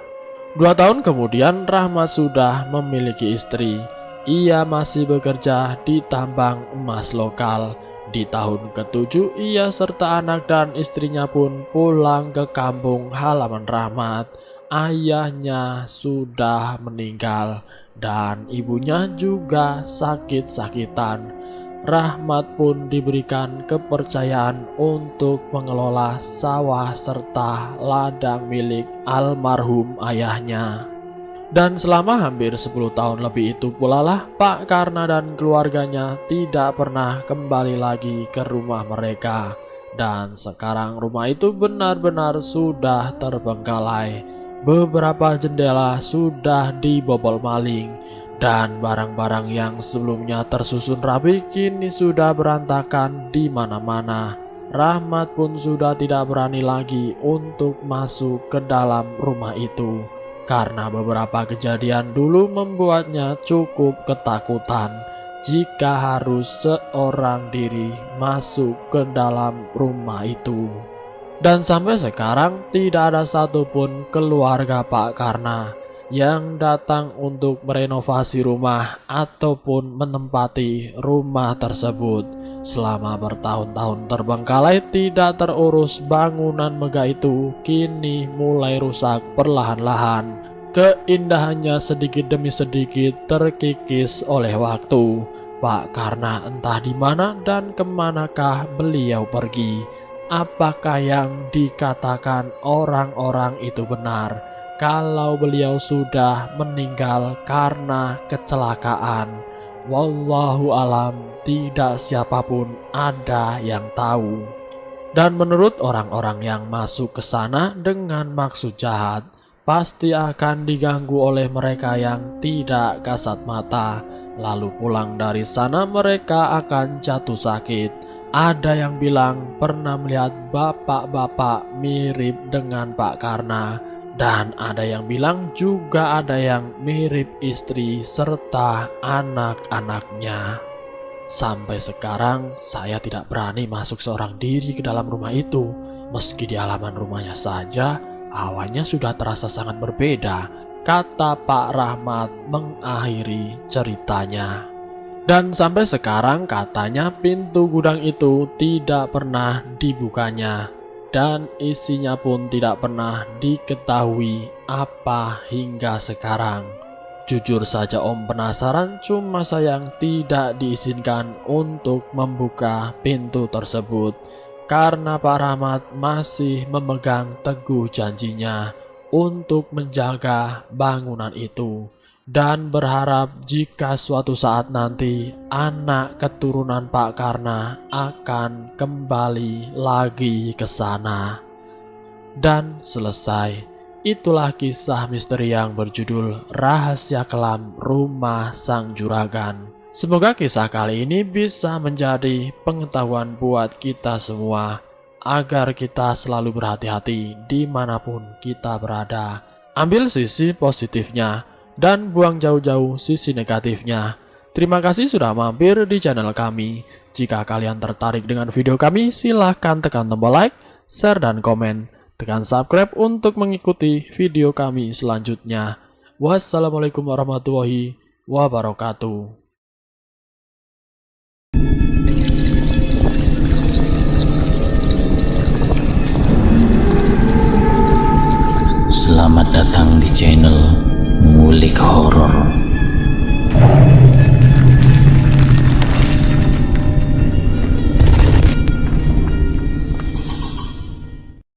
2 tahun kemudian Rahmat sudah memiliki istri. Ia masih bekerja di tambang emas lokal. Di tahun ke-7 ia serta anak dan istrinya pun pulang ke kampung halaman Rahmat. Ayahnya sudah meninggal dan ibunya juga sakit-sakitan. Rahmat pun diberikan kepercayaan untuk mengelola sawah serta ladang milik almarhum ayahnya. Dan selama hampir 10 tahun lebih itu pula lah Pak Karna dan keluarganya tidak pernah kembali lagi ke rumah mereka. Dan sekarang rumah itu benar-benar sudah terbengkalai. Beberapa jendela sudah dibobol maling. Dan barang-barang yang sebelumnya tersusun rapi kini sudah berantakan di mana-mana. Rahmat pun sudah tidak berani lagi untuk masuk ke dalam rumah itu, karena beberapa kejadian dulu membuatnya cukup ketakutan jika harus seorang diri masuk ke dalam rumah itu. Dan sampai sekarang tidak ada satupun keluarga Pak Karna yang datang untuk merenovasi rumah ataupun menempati rumah tersebut. Selama bertahun-tahun terbengkalai tidak terurus, bangunan megah itu kini mulai rusak perlahan-lahan. Keindahannya sedikit demi sedikit terkikis oleh waktu. Pak Karna entah di mana dan kemanakah beliau pergi. Apakah yang dikatakan orang-orang itu benar, kalau beliau sudah meninggal karena kecelakaan? Wallahu alam, tidak siapapun ada yang tahu. Dan menurut orang-orang yang masuk ke sana dengan maksud jahat, pasti akan diganggu oleh mereka yang tidak kasat mata. Lalu pulang dari sana mereka akan jatuh sakit. Ada yang bilang pernah melihat bapak-bapak mirip dengan Pak Karna, dan ada yang bilang juga ada yang mirip istri serta anak-anaknya. Sampai sekarang saya tidak berani masuk seorang diri ke dalam rumah itu. Meski di halaman rumahnya saja awalnya sudah terasa sangat berbeda, kata Pak Rahmat mengakhiri ceritanya. Dan sampai sekarang katanya pintu gudang itu tidak pernah dibukanya, dan isinya pun tidak pernah diketahui apa hingga sekarang. Jujur saja Om penasaran, cuma sayang tidak diizinkan untuk membuka pintu tersebut, karena Pak Rahmat masih memegang teguh janjinya untuk menjaga bangunan itu, dan berharap jika suatu saat nanti anak keturunan Pak Karna akan kembali lagi ke sana. Dan selesai. Itulah kisah misteri yang berjudul Rahasia Kelam Rumah Sang Juragan. Semoga kisah kali ini bisa menjadi pengetahuan buat kita semua, agar kita selalu berhati-hati dimanapun kita berada. Ambil sisi positifnya dan buang jauh-jauh sisi negatifnya. Terima kasih sudah mampir di channel kami. Jika kalian tertarik dengan video kami, silahkan tekan tombol like, share, dan komen. Tekan subscribe untuk mengikuti video kami selanjutnya. Wassalamualaikum warahmatullahi wabarakatuh.